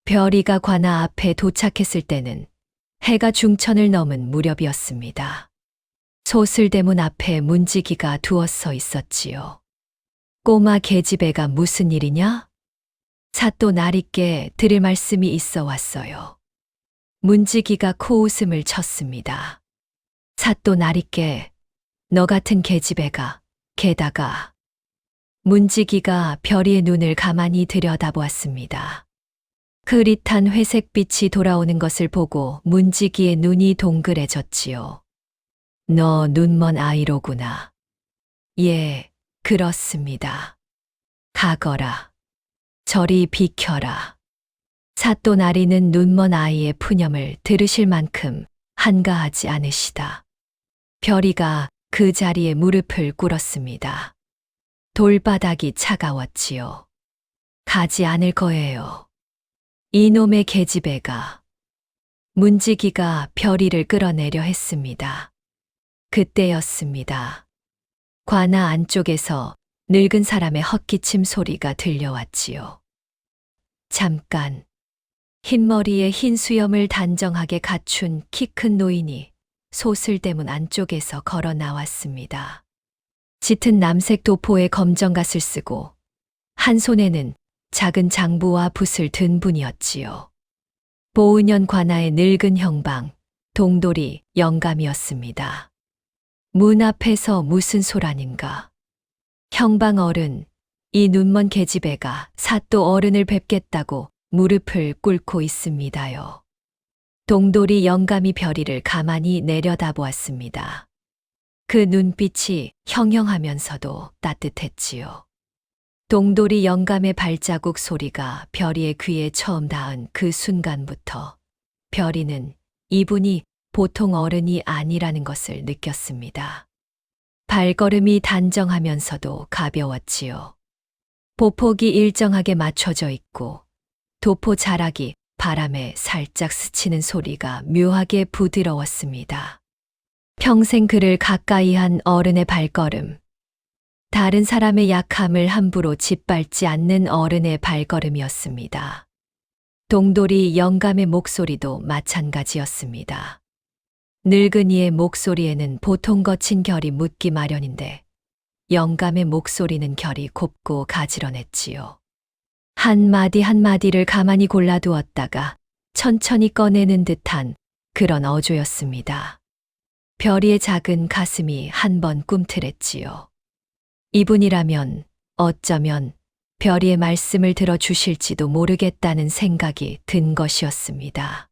S3: 별이가 관아 앞에 도착했을 때는 해가 중천을 넘은 무렵이었습니다. 소슬대문 앞에 문지기가 두어서 있었지요. 꼬마 계집애가 무슨 일이냐? 사또 나리께 드릴 말씀이 있어 왔어요. 문지기가 코웃음을 쳤습니다. 사또 나리께 너 같은 계집애가 게다가 문지기가 별이의 눈을 가만히 들여다보았습니다. 흐릿한 회색빛이 돌아오는 것을 보고 문지기의 눈이 동그래졌지요. 너 눈먼 아이로구나. 예, 그렇습니다. 가거라. 저리 비켜라. 사또 나리는 눈먼 아이의 푸념을 들으실 만큼 한가하지 않으시다. 별이가 그 자리에 무릎을 꿇었습니다. 돌바닥이 차가웠지요. 가지 않을 거예요. 이놈의 계집애가. 문지기가 별이를 끌어내려 했습니다. 그때였습니다. 관아 안쪽에서 늙은 사람의 헛기침 소리가 들려왔지요. 잠깐, 흰머리에 흰 수염을 단정하게 갖춘 키 큰 노인이 소슬대문 안쪽에서 걸어 나왔습니다. 짙은 남색 도포에 검정갓을 쓰고 한 손에는 작은 장부와 붓을 든 분이었지요. 보은현 관아의 늙은 형방, 동돌이 영감이었습니다. 문 앞에서 무슨 소란인가. 형방 어른, 이 눈먼 계집애가 사또 어른을 뵙겠다고 무릎을 꿇고 있습니다요. 동돌이 영감이 별이를 가만히 내려다보았습니다. 그 눈빛이 형형하면서도 따뜻했지요. 동돌이 영감의 발자국 소리가 별이의 귀에 처음 닿은 그 순간부터 별이는 이분이 보통 어른이 아니라는 것을 느꼈습니다. 발걸음이 단정하면서도 가벼웠지요. 보폭이 일정하게 맞춰져 있고 도포 자락이 바람에 살짝 스치는 소리가 묘하게 부드러웠습니다. 평생 그를 가까이 한 어른의 발걸음. 다른 사람의 약함을 함부로 짓밟지 않는 어른의 발걸음이었습니다. 동돌이 영감의 목소리도 마찬가지였습니다. 늙은이의 목소리에는 보통 거친 결이 묻기 마련인데 영감의 목소리는 결이 곱고 가지런했지요. 한마디 한마디를 가만히 골라두었다가 천천히 꺼내는 듯한 그런 어조였습니다. 별이의 작은 가슴이 한 번 꿈틀했지요. 이분이라면 어쩌면 별이의 말씀을 들어주실지도 모르겠다는 생각이 든 것이었습니다.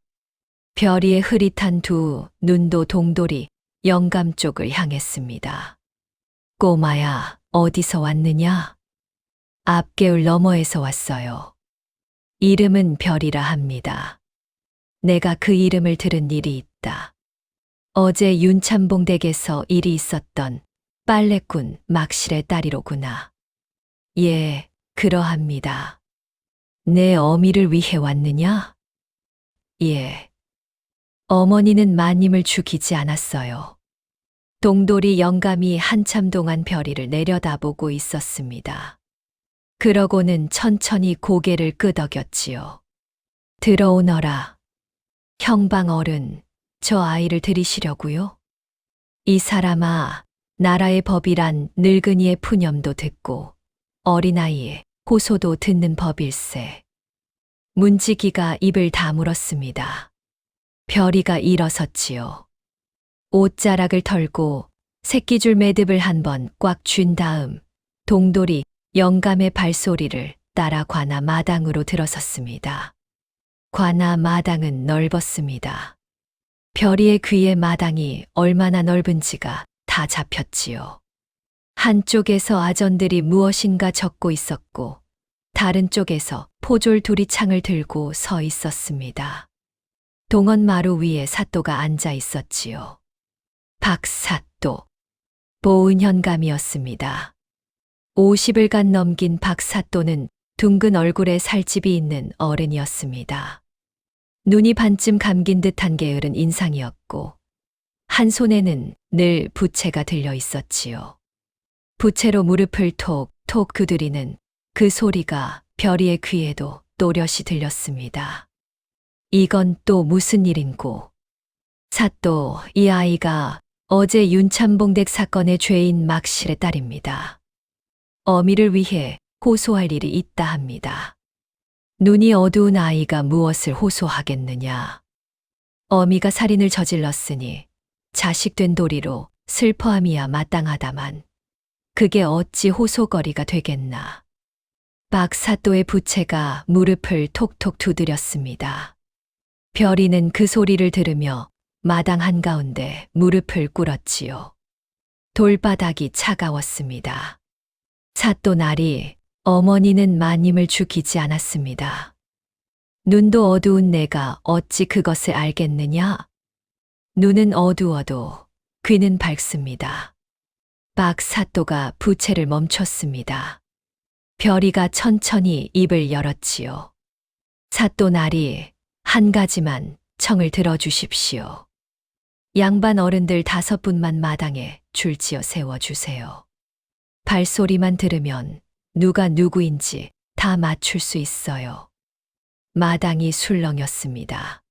S3: 별이의 흐릿한 두 눈도 동돌이 영감 쪽을 향했습니다. 꼬마야, 어디서 왔느냐? 앞개울 너머에서 왔어요. 이름은 별이라 합니다. 내가 그 이름을 들은 일이 있다. 어제 윤참봉 댁에서 일이 있었던 빨래꾼 막실의 딸이로구나. 예, 그러합니다. 내 어미를 위해 왔느냐? 예. 어머니는 마님을 죽이지 않았어요. 동돌이 영감이 한참 동안 별이를 내려다보고 있었습니다. 그러고는 천천히 고개를 끄덕였지요. 들어오너라. 형방 어른, 저 아이를 들이시려고요? 이 사람아, 나라의 법이란 늙은이의 푸념도 듣고 어린아이의 호소도 듣는 법일세. 문지기가 입을 다물었습니다. 별이가 일어섰지요. 옷자락을 털고 새끼줄 매듭을 한번 꽉 쥔 다음 동돌이 영감의 발소리를 따라 관아 마당으로 들어섰습니다. 관아 마당은 넓었습니다. 별이의 귀의 마당이 얼마나 넓은지가 다 잡혔지요. 한쪽에서 아전들이 무엇인가 적고 있었고 다른 쪽에서 포졸 둘이 창을 들고 서 있었습니다. 동원마루 위에 사또가 앉아 있었지요. 박사또, 보은현감이었습니다. 50을 넘긴 박사또는 둥근 얼굴에 살집이 있는 어른이었습니다. 눈이 반쯤 감긴 듯한 게으른 인상이었고 한 손에는 늘 부채가 들려 있었지요. 부채로 무릎을 톡톡 두드리는 그 소리가 별이의 귀에도 또렷이 들렸습니다. 이건 또 무슨 일인고? 사또, 이 아이가 어제 윤참봉댁 사건의 죄인 막실의 딸입니다. 어미를 위해 호소할 일이 있다 합니다. 눈이 어두운 아이가 무엇을 호소하겠느냐. 어미가 살인을 저질렀으니 자식된 도리로 슬퍼함이야 마땅하다만 그게 어찌 호소거리가 되겠나. 박사또의 부채가 무릎을 톡톡 두드렸습니다. 별이는 그 소리를 들으며 마당 한가운데 무릎을 꿇었지요. 돌바닥이 차가웠습니다. 사또 날이 어머니는 마님을 죽이지 않았습니다. 눈도 어두운 내가 어찌 그것을 알겠느냐? 눈은 어두워도 귀는 밝습니다. 박사또가 부채를 멈췄습니다. 별이가 천천히 입을 열었지요. 사또 나리, 한 가지만 청을 들어주십시오. 양반 어른들 5분만 마당에 줄지어 세워주세요. 발소리만 들으면 누가 누구인지 다 맞출 수 있어요. 마당이 술렁였습니다.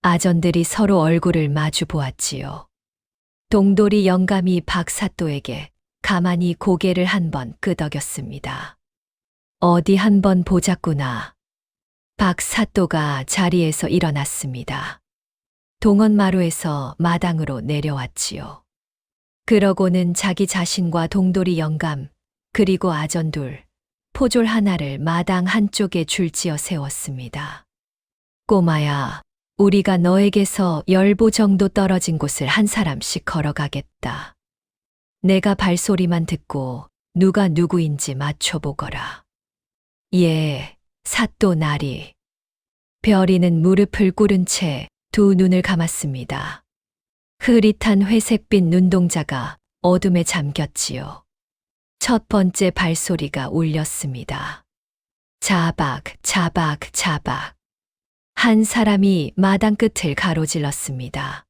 S3: 아전들이 서로 얼굴을 마주 보았지요. 동돌이 영감이 박사또에게 가만히 고개를 한번 끄덕였습니다. 어디 한번 보자꾸나. 박사또가 자리에서 일어났습니다. 동원마루에서 마당으로 내려왔지요. 그러고는 자기 자신과 동돌이 영감, 그리고 아전둘, 포졸 하나를 마당 한쪽에 줄지어 세웠습니다. 꼬마야, 우리가 너에게서 10보 정도 떨어진 곳을 한 사람씩 걸어가겠다. 내가 발소리만 듣고 누가 누구인지 맞춰보거라. 예, 사또 나리. 별이는 무릎을 꿇은 채 두 눈을 감았습니다. 흐릿한 회색빛 눈동자가 어둠에 잠겼지요. 첫 번째 발소리가 울렸습니다. 자박, 자박, 자박. 한 사람이 마당 끝을 가로질렀습니다.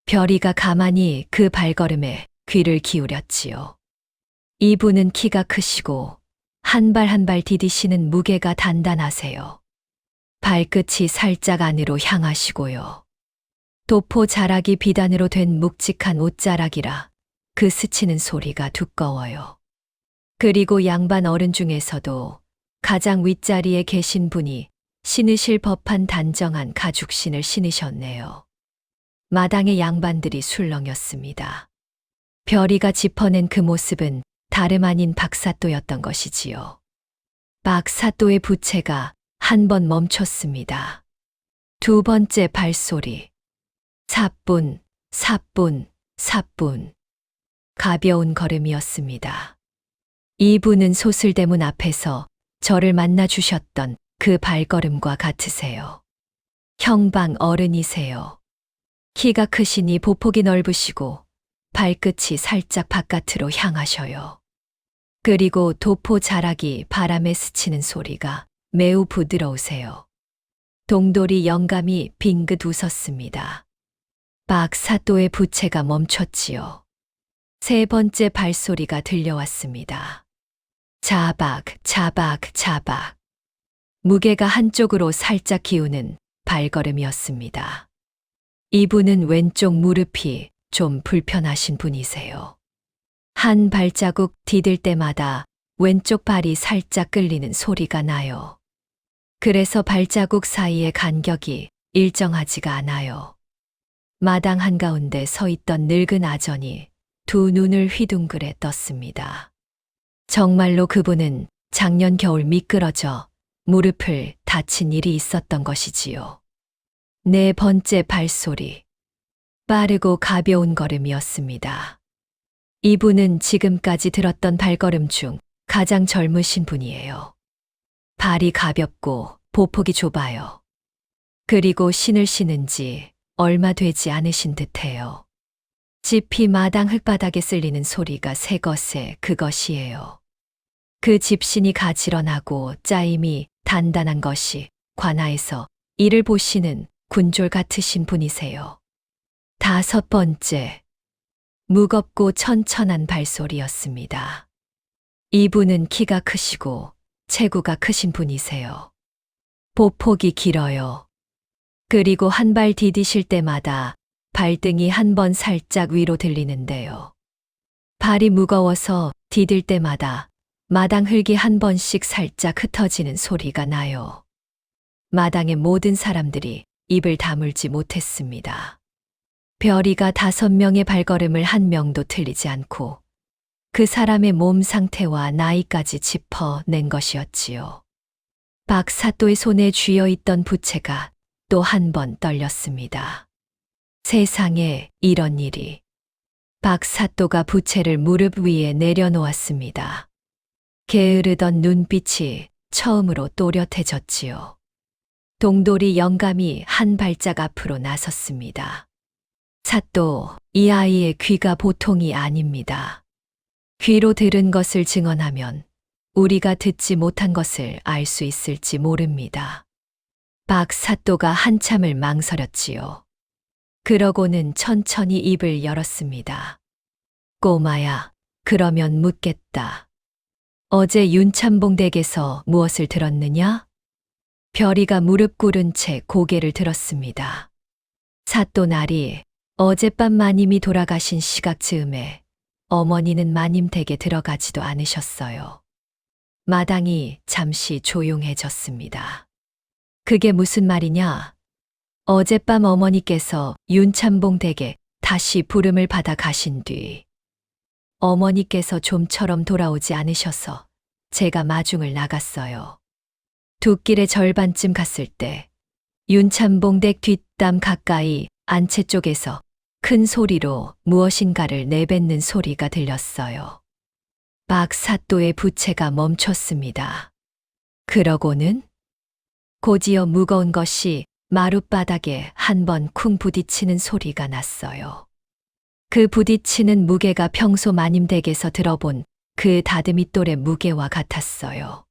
S3: 별이가 가만히 그 발걸음에 귀를 기울였지요. 이분은 키가 크시고 한 발 한 발 디디시는 무게가 단단하세요. 발끝이 살짝 안으로 향하시고요. 도포 자락이 비단으로 된 묵직한 옷자락이라 그 스치는 소리가 두꺼워요. 그리고 양반 어른 중에서도 가장 윗자리에 계신 분이 신으실 법한 단정한 가죽신을 신으셨네요. 마당의 양반들이 술렁였습니다. 별이가 짚어낸 그 모습은 다름 아닌 박사또였던 것이지요. 박사또의 부채가 한 번 멈췄습니다. 두 번째 발소리. 사뿐, 사뿐, 사뿐. 가벼운 걸음이었습니다. 이분은 소슬대문 앞에서 저를 만나 주셨던 그 발걸음과 같으세요. 형방 어른이세요. 키가 크시니 보폭이 넓으시고 발끝이 살짝 바깥으로 향하셔요. 그리고 도포 자락이 바람에 스치는 소리가 매우 부드러우세요. 동돌이 영감이 빙긋 웃었습니다. 박사또의 부채가 멈췄지요. 세 번째 발소리가 들려왔습니다. 자박, 자박, 자박. 무게가 한쪽으로 살짝 기우는 발걸음이었습니다. 이분은 왼쪽 무릎이 좀 불편하신 분이세요. 한 발자국 디딜 때마다 왼쪽 발이 살짝 끌리는 소리가 나요. 그래서 발자국 사이의 간격이 일정하지가 않아요. 마당 한가운데 서 있던 늙은 아전이 두 눈을 휘둥그레 떴습니다. 정말로 그분은 작년 겨울 미끄러져 무릎을 다친 일이 있었던 것이지요. 네 번째 발소리. 빠르고 가벼운 걸음이었습니다. 이분은 지금까지 들었던 발걸음 중 가장 젊으신 분이에요. 발이 가볍고 보폭이 좁아요. 그리고 신을 신은 지 얼마 되지 않으신 듯해요. 집이 마당 흙바닥에 쓸리는 소리가 새 것에 그것이에요. 그 집신이 가지런하고 짜임이 단단한 것이 관아에서 이를 보시는 군졸 같으신 분이세요. 다섯 번째, 무겁고 천천한 발소리였습니다. 이분은 키가 크시고 체구가 크신 분이세요. 보폭이 길어요. 그리고 한 발 디디실 때마다 발등이 한 번 살짝 위로 들리는데요. 발이 무거워서 디딜 때마다 마당 흙이 한 번씩 살짝 흩어지는 소리가 나요. 마당의 모든 사람들이 입을 다물지 못했습니다. 별이가 5명의 발걸음을 한 명도 틀리지 않고 그 사람의 몸 상태와 나이까지 짚어낸 것이었지요. 박사또의 손에 쥐어 있던 부채가 또 한 번 떨렸습니다. 세상에 이런 일이. 박사또가 부채를 무릎 위에 내려놓았습니다. 게으르던 눈빛이 처음으로 또렷해졌지요. 동돌이 영감이 한 발짝 앞으로 나섰습니다. 사또, 이 아이의 귀가 보통이 아닙니다. 귀로 들은 것을 증언하면 우리가 듣지 못한 것을 알 수 있을지 모릅니다. 박 사또가 한참을 망설였지요. 그러고는 천천히 입을 열었습니다. 꼬마야, 그러면 묻겠다. 어제 윤참봉 댁에서 무엇을 들었느냐? 별이가 무릎 꿇은 채 고개를 들었습니다. 사또 날이 어젯밤 마님이 돌아가신 시각 즈음에 어머니는 마님 댁에 들어가지도 않으셨어요. 마당이 잠시 조용해졌습니다. 그게 무슨 말이냐? 어젯밤 어머니께서 윤참봉 댁에 다시 부름을 받아 가신 뒤 어머니께서 좀처럼 돌아오지 않으셔서 제가 마중을 나갔어요. 두 길의 절반쯤 갔을 때 윤참봉 댁 뒷담 가까이 안채 쪽에서 큰 소리로 무엇인가를 내뱉는 소리가 들렸어요. 박 사또의 부채가 멈췄습니다. 그러고는 곧이어 무거운 것이 마룻바닥에 한 번 쿵 부딪히는 소리가 났어요. 그 부딪히는 무게가 평소 마님 댁에서 들어본 그 다듬이돌의 무게와 같았어요.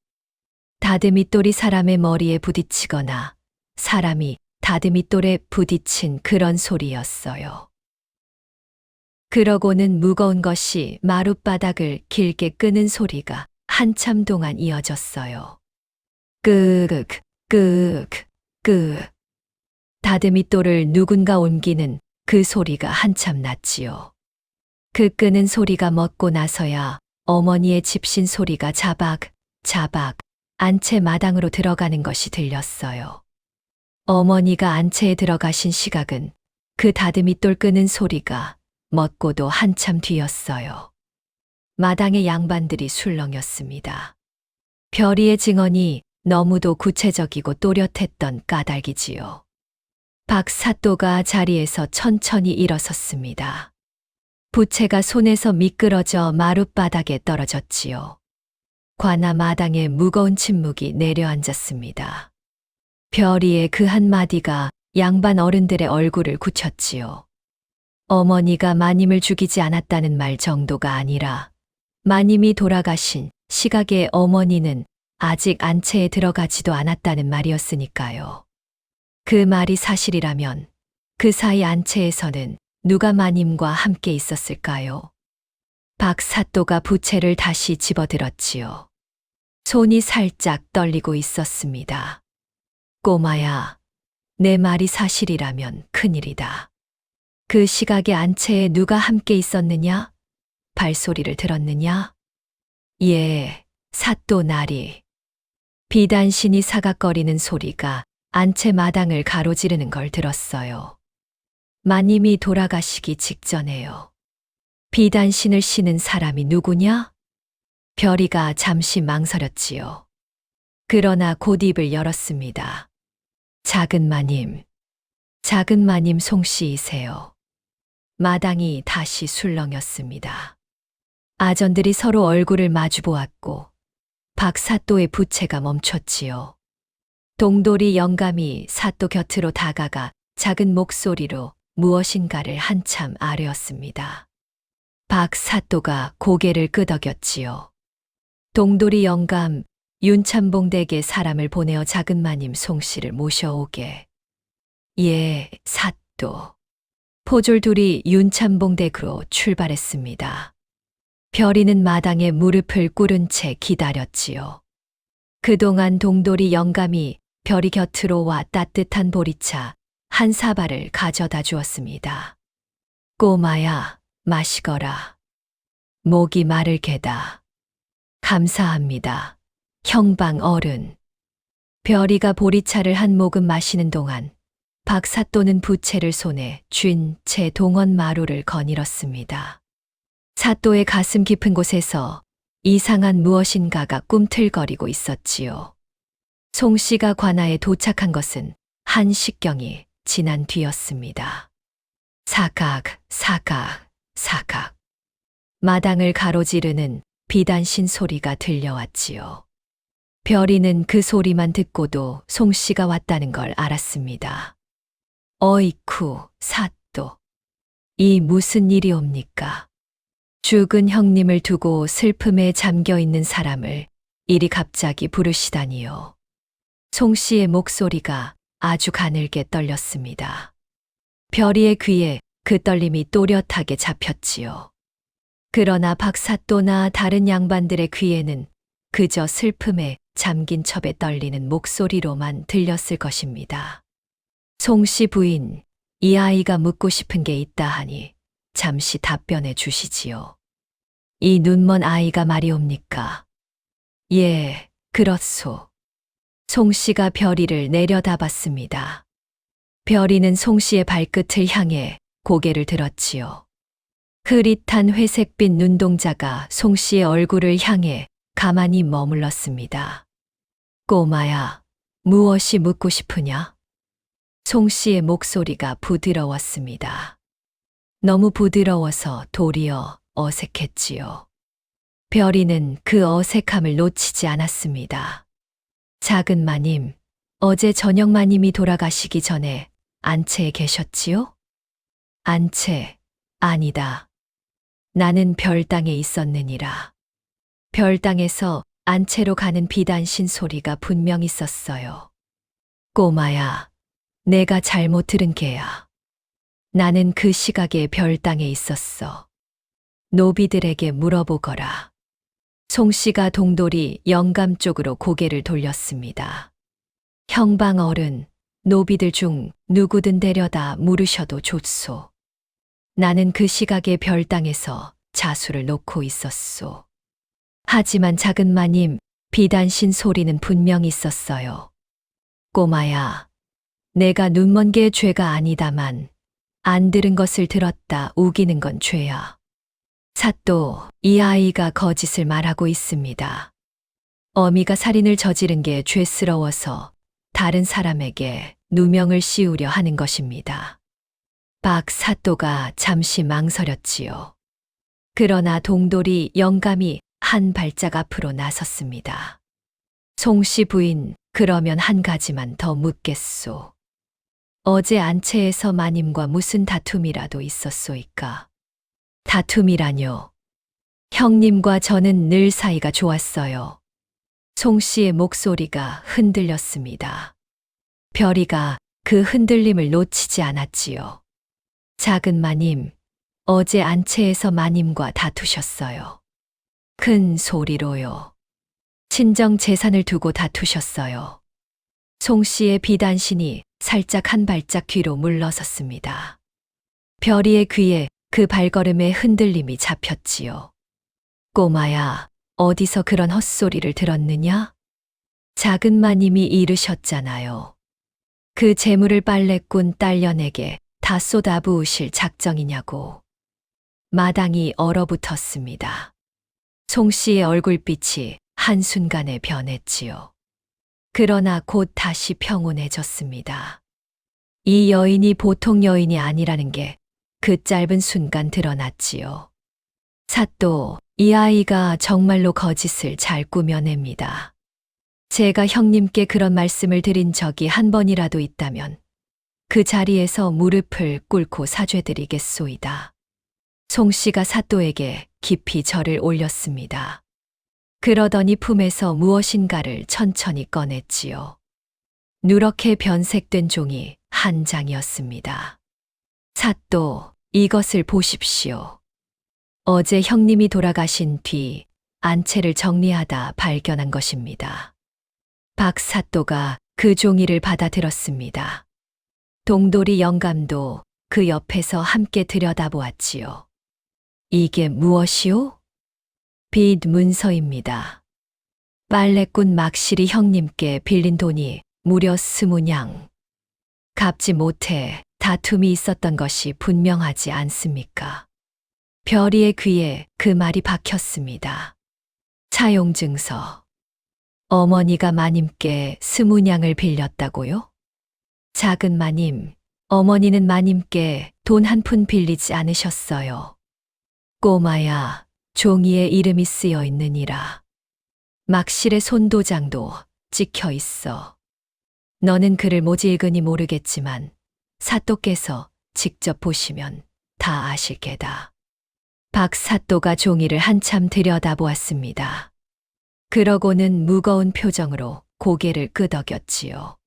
S3: 다듬이돌이 사람의 머리에 부딪히거나 사람이 다듬이돌에 부딪힌 그런 소리였어요. 그러고는 무거운 것이 마룻바닥을 길게 끄는 소리가 한참 동안 이어졌어요. 끄흑, 끄흑, 끄흑. 다듬이돌을 누군가 옮기는 그 소리가 한참 났지요. 그 끄는 소리가 멎고 나서야 어머니의 집신 소리가 자박, 자박, 안채 마당으로 들어가는 것이 들렸어요. 어머니가 안채에 들어가신 시각은 그 다듬이돌 끄는 소리가 멎고도 한참 뒤였어요. 마당의 양반들이 술렁였습니다. 별이의 증언이 너무도 구체적이고 또렷했던 까닭이지요. 박 사또가 자리에서 천천히 일어섰습니다. 부채가 손에서 미끄러져 마룻바닥에 떨어졌지요. 관아 마당에 무거운 침묵이 내려앉았습니다. 별이의 그 한마디가 양반 어른들의 얼굴을 굳혔지요. 어머니가 마님을 죽이지 않았다는 말 정도가 아니라 마님이 돌아가신 시각에 어머니는 아직 안채에 들어가지도 않았다는 말이었으니까요. 그 말이 사실이라면 그 사이 안채에서는 누가 마님과 함께 있었을까요? 박 사또가 부채를 다시 집어들었지요. 손이 살짝 떨리고 있었습니다. 꼬마야, 내 말이 사실이라면 큰일이다. 그 시각에 안채에 누가 함께 있었느냐? 발소리를 들었느냐? 예, 사또 나리. 비단신이 사각거리는 소리가 안채 마당을 가로지르는 걸 들었어요. 마님이 돌아가시기 직전에요. 비단신을 신은 사람이 누구냐? 별이가 잠시 망설였지요. 그러나 곧 입을 열었습니다. 작은 마님 송씨이세요. 마당이 다시 술렁였습니다. 아전들이 서로 얼굴을 마주 보았고 박 사또의 부채가 멈췄지요. 동돌이 영감이 사또 곁으로 다가가 작은 목소리로 무엇인가를 한참 아뢰었습니다. 박 사또가 고개를 끄덕였지요. 동돌이 영감, 윤참봉 댁에 사람을 보내어 작은 마님 송씨를 모셔오게. 예, 사또. 포졸 둘이 윤참봉 댁으로 출발했습니다. 별이는 마당에 무릎을 꿇은 채 기다렸지요. 그동안 동돌이 영감이 별이 곁으로 와 따뜻한 보리차 한 사발을 가져다 주었습니다. 꼬마야, 마시거라. 목이 마를 게다. 감사합니다. 형방 어른. 별이가 보리차를 한 모금 마시는 동안 박 사또는 부채를 손에 쥔 채 동원 마루를 거닐었습니다. 사또의 가슴 깊은 곳에서 이상한 무엇인가가 꿈틀거리고 있었지요. 송씨가 관아에 도착한 것은 한식경이 지난 뒤였습니다. 사각, 사각, 사각. 마당을 가로지르는 비단신 소리가 들려왔지요. 별이는 그 소리만 듣고도 송씨가 왔다는 걸 알았습니다. 어이쿠, 사또. 이 무슨 일이옵니까? 죽은 형님을 두고 슬픔에 잠겨 있는 사람을 이리 갑자기 부르시다니요. 송 씨의 목소리가 아주 가늘게 떨렸습니다. 별이의 귀에 그 떨림이 또렷하게 잡혔지요. 그러나 박사또나 다른 양반들의 귀에는 그저 슬픔에 잠긴 첩에 떨리는 목소리로만 들렸을 것입니다. 송 씨 부인, 이 아이가 묻고 싶은 게 있다 하니 잠시 답변해 주시지요. 이 눈먼 아이가 말이옵니까? 예, 그렇소. 송 씨가 별이를 내려다봤습니다. 별이는 송 씨의 발끝을 향해 고개를 들었지요. 흐릿한 회색빛 눈동자가 송 씨의 얼굴을 향해 가만히 머물렀습니다. 꼬마야, 무엇이 묻고 싶으냐? 송 씨의 목소리가 부드러웠습니다. 너무 부드러워서 도리어 어색했지요. 별이는 그 어색함을 놓치지 않았습니다. 작은 마님, 어제 저녁 마님이 돌아가시기 전에 안채에 계셨지요? 안채, 아니다. 나는 별당에 있었느니라. 별당에서 안채로 가는 비단신 소리가 분명 있었어요. 꼬마야, 내가 잘못 들은 게야. 나는 그 시각에 별당에 있었어. 노비들에게 물어보거라. 송 씨가 동돌이 영감 쪽으로 고개를 돌렸습니다. 형방 어른, 노비들 중 누구든 데려다 물으셔도 좋소. 나는 그 시각에 별당에서 자수를 놓고 있었소. 하지만 작은 마님, 비단신 소리는 분명 있었어요. 꼬마야, 내가 눈먼 게 죄가 아니다만 안 들은 것을 들었다 우기는 건 죄야. 사또, 이 아이가 거짓을 말하고 있습니다. 어미가 살인을 저지른 게 죄스러워서 다른 사람에게 누명을 씌우려 하는 것입니다. 박 사또가 잠시 망설였지요. 그러나 동돌이 영감이 한 발짝 앞으로 나섰습니다. 송 씨 부인, 그러면 한 가지만 더 묻겠소. 어제 안채에서 마님과 무슨 다툼이라도 있었소이까? 다툼이라뇨. 형님과 저는 늘 사이가 좋았어요. 송 씨의 목소리가 흔들렸습니다. 별이가 그 흔들림을 놓치지 않았지요. 작은 마님, 어제 안채에서 마님과 다투셨어요. 큰 소리로요. 친정 재산을 두고 다투셨어요. 송 씨의 비단신이 살짝 한 발짝 뒤로 물러섰습니다. 별이의 귀에 그 발걸음의 흔들림이 잡혔지요. 꼬마야, 어디서 그런 헛소리를 들었느냐? 작은 마님이 이르셨잖아요. 그 재물을 빨래꾼 딸년에게 다 쏟아부으실 작정이냐고. 마당이 얼어붙었습니다. 송 씨의 얼굴빛이 한순간에 변했지요. 그러나 곧 다시 평온해졌습니다. 이 여인이 보통 여인이 아니라는 게 그 짧은 순간 드러났지요. 사또, 이 아이가 정말로 거짓을 잘 꾸며냅니다. 제가 형님께 그런 말씀을 드린 적이 한 번이라도 있다면 그 자리에서 무릎을 꿇고 사죄드리겠소이다. 송 씨가 사또에게 깊이 절을 올렸습니다. 그러더니 품에서 무엇인가를 천천히 꺼냈지요. 누렇게 변색된 종이 한 장이었습니다. 사또, 이것을 보십시오. 어제 형님이 돌아가신 뒤 안채를 정리하다 발견한 것입니다. 박 사또가 그 종이를 받아들었습니다. 동돌이 영감도 그 옆에서 함께 들여다보았지요. 이게 무엇이오? 빚 문서입니다. 빨래꾼 막실이 형님께 빌린 돈이 무려 20냥. 갚지 못해 다툼이 있었던 것이 분명하지 않습니까? 별이의 귀에 그 말이 박혔습니다. 차용증서. 어머니가 마님께 20냥을 빌렸다고요? 작은 마님, 어머니는 마님께 돈 한 푼 빌리지 않으셨어요. 꼬마야, 종이에 이름이 쓰여 있느니라. 막실의 손도장도 찍혀 있어. 너는 글을 못 읽으니 모르겠지만 사또께서 직접 보시면 다 아실 게다. 박사또가 종이를 한참 들여다보았습니다. 그러고는 무거운 표정으로 고개를 끄덕였지요.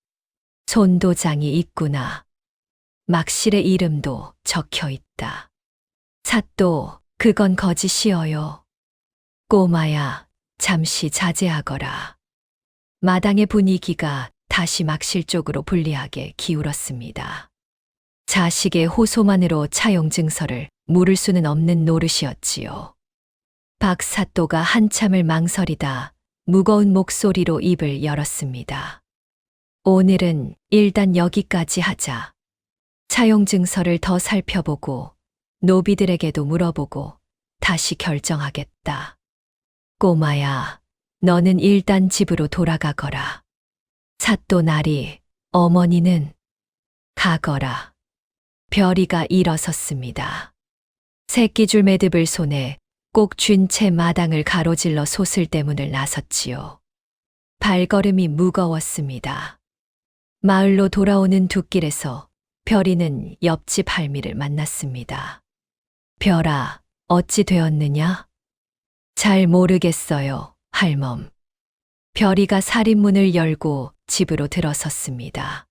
S3: 손도장이 있구나. 막실의 이름도 적혀 있다. 사또, 그건 거짓이어요. 꼬마야, 잠시 자제하거라. 마당의 분위기가 다시 막실 쪽으로 불리하게 기울었습니다. 자식의 호소만으로 차용 증서를 물을 수는 없는 노릇이었지요. 박사또가 한참을 망설이다 무거운 목소리로 입을 열었습니다. 오늘은 일단 여기까지 하자. 차용 증서를 더 살펴보고 노비들에게도 물어보고 다시 결정하겠다. 꼬마야, 너는 일단 집으로 돌아가거라. 사또 나리, 어머니는 가거라. 별이가 일어섰습니다. 새끼줄 매듭을 손에 꼭 쥔 채 마당을 가로질러 소슬대문을 나섰지요. 발걸음이 무거웠습니다. 마을로 돌아오는 둑길에서 별이는 옆집 할미를 만났습니다. 별아, 어찌 되었느냐? 잘 모르겠어요, 할멈. 별이가 살인문을 열고 집으로 들어섰습니다.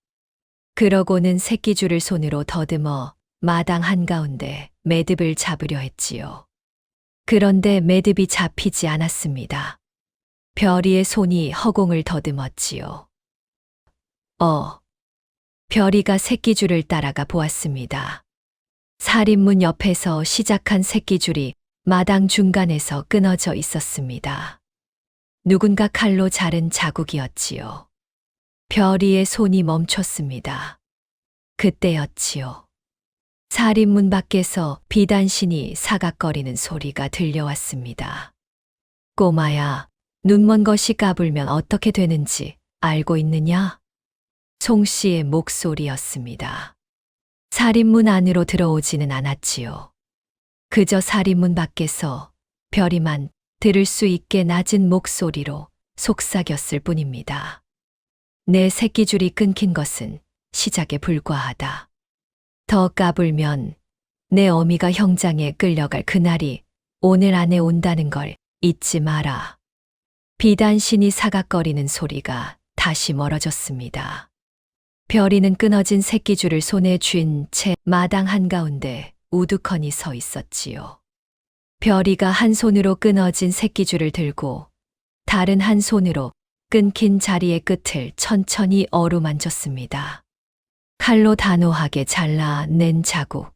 S3: 그러고는 새끼줄을 손으로 더듬어 마당 한가운데 매듭을 잡으려 했지요. 그런데 매듭이 잡히지 않았습니다. 별이의 손이 허공을 더듬었지요. 별이가 새끼줄을 따라가 보았습니다. 살인문 옆에서 시작한 새끼줄이 마당 중간에서 끊어져 있었습니다. 누군가 칼로 자른 자국이었지요. 별이의 손이 멈췄습니다. 그때였지요. 살인문 밖에서 비단신이 사각거리는 소리가 들려왔습니다. 꼬마야, 눈먼 것이 까불면 어떻게 되는지 알고 있느냐? 송씨의 목소리였습니다. 살인문 안으로 들어오지는 않았지요. 그저 살인문 밖에서 별이만 들을 수 있게 낮은 목소리로 속삭였을 뿐입니다. 내 새끼줄이 끊긴 것은 시작에 불과하다. 더 까불면 내 어미가 형장에 끌려갈 그날이 오늘 안에 온다는 걸 잊지 마라. 비단신이 사각거리는 소리가 다시 멀어졌습니다. 별이는 끊어진 새끼줄을 손에 쥔 채 마당 한가운데 우두커니 서 있었지요. 별이가 한 손으로 끊어진 새끼줄을 들고 다른 한 손으로 끊긴 자리의 끝을 천천히 어루만졌습니다. 칼로 단호하게 잘라낸 자국.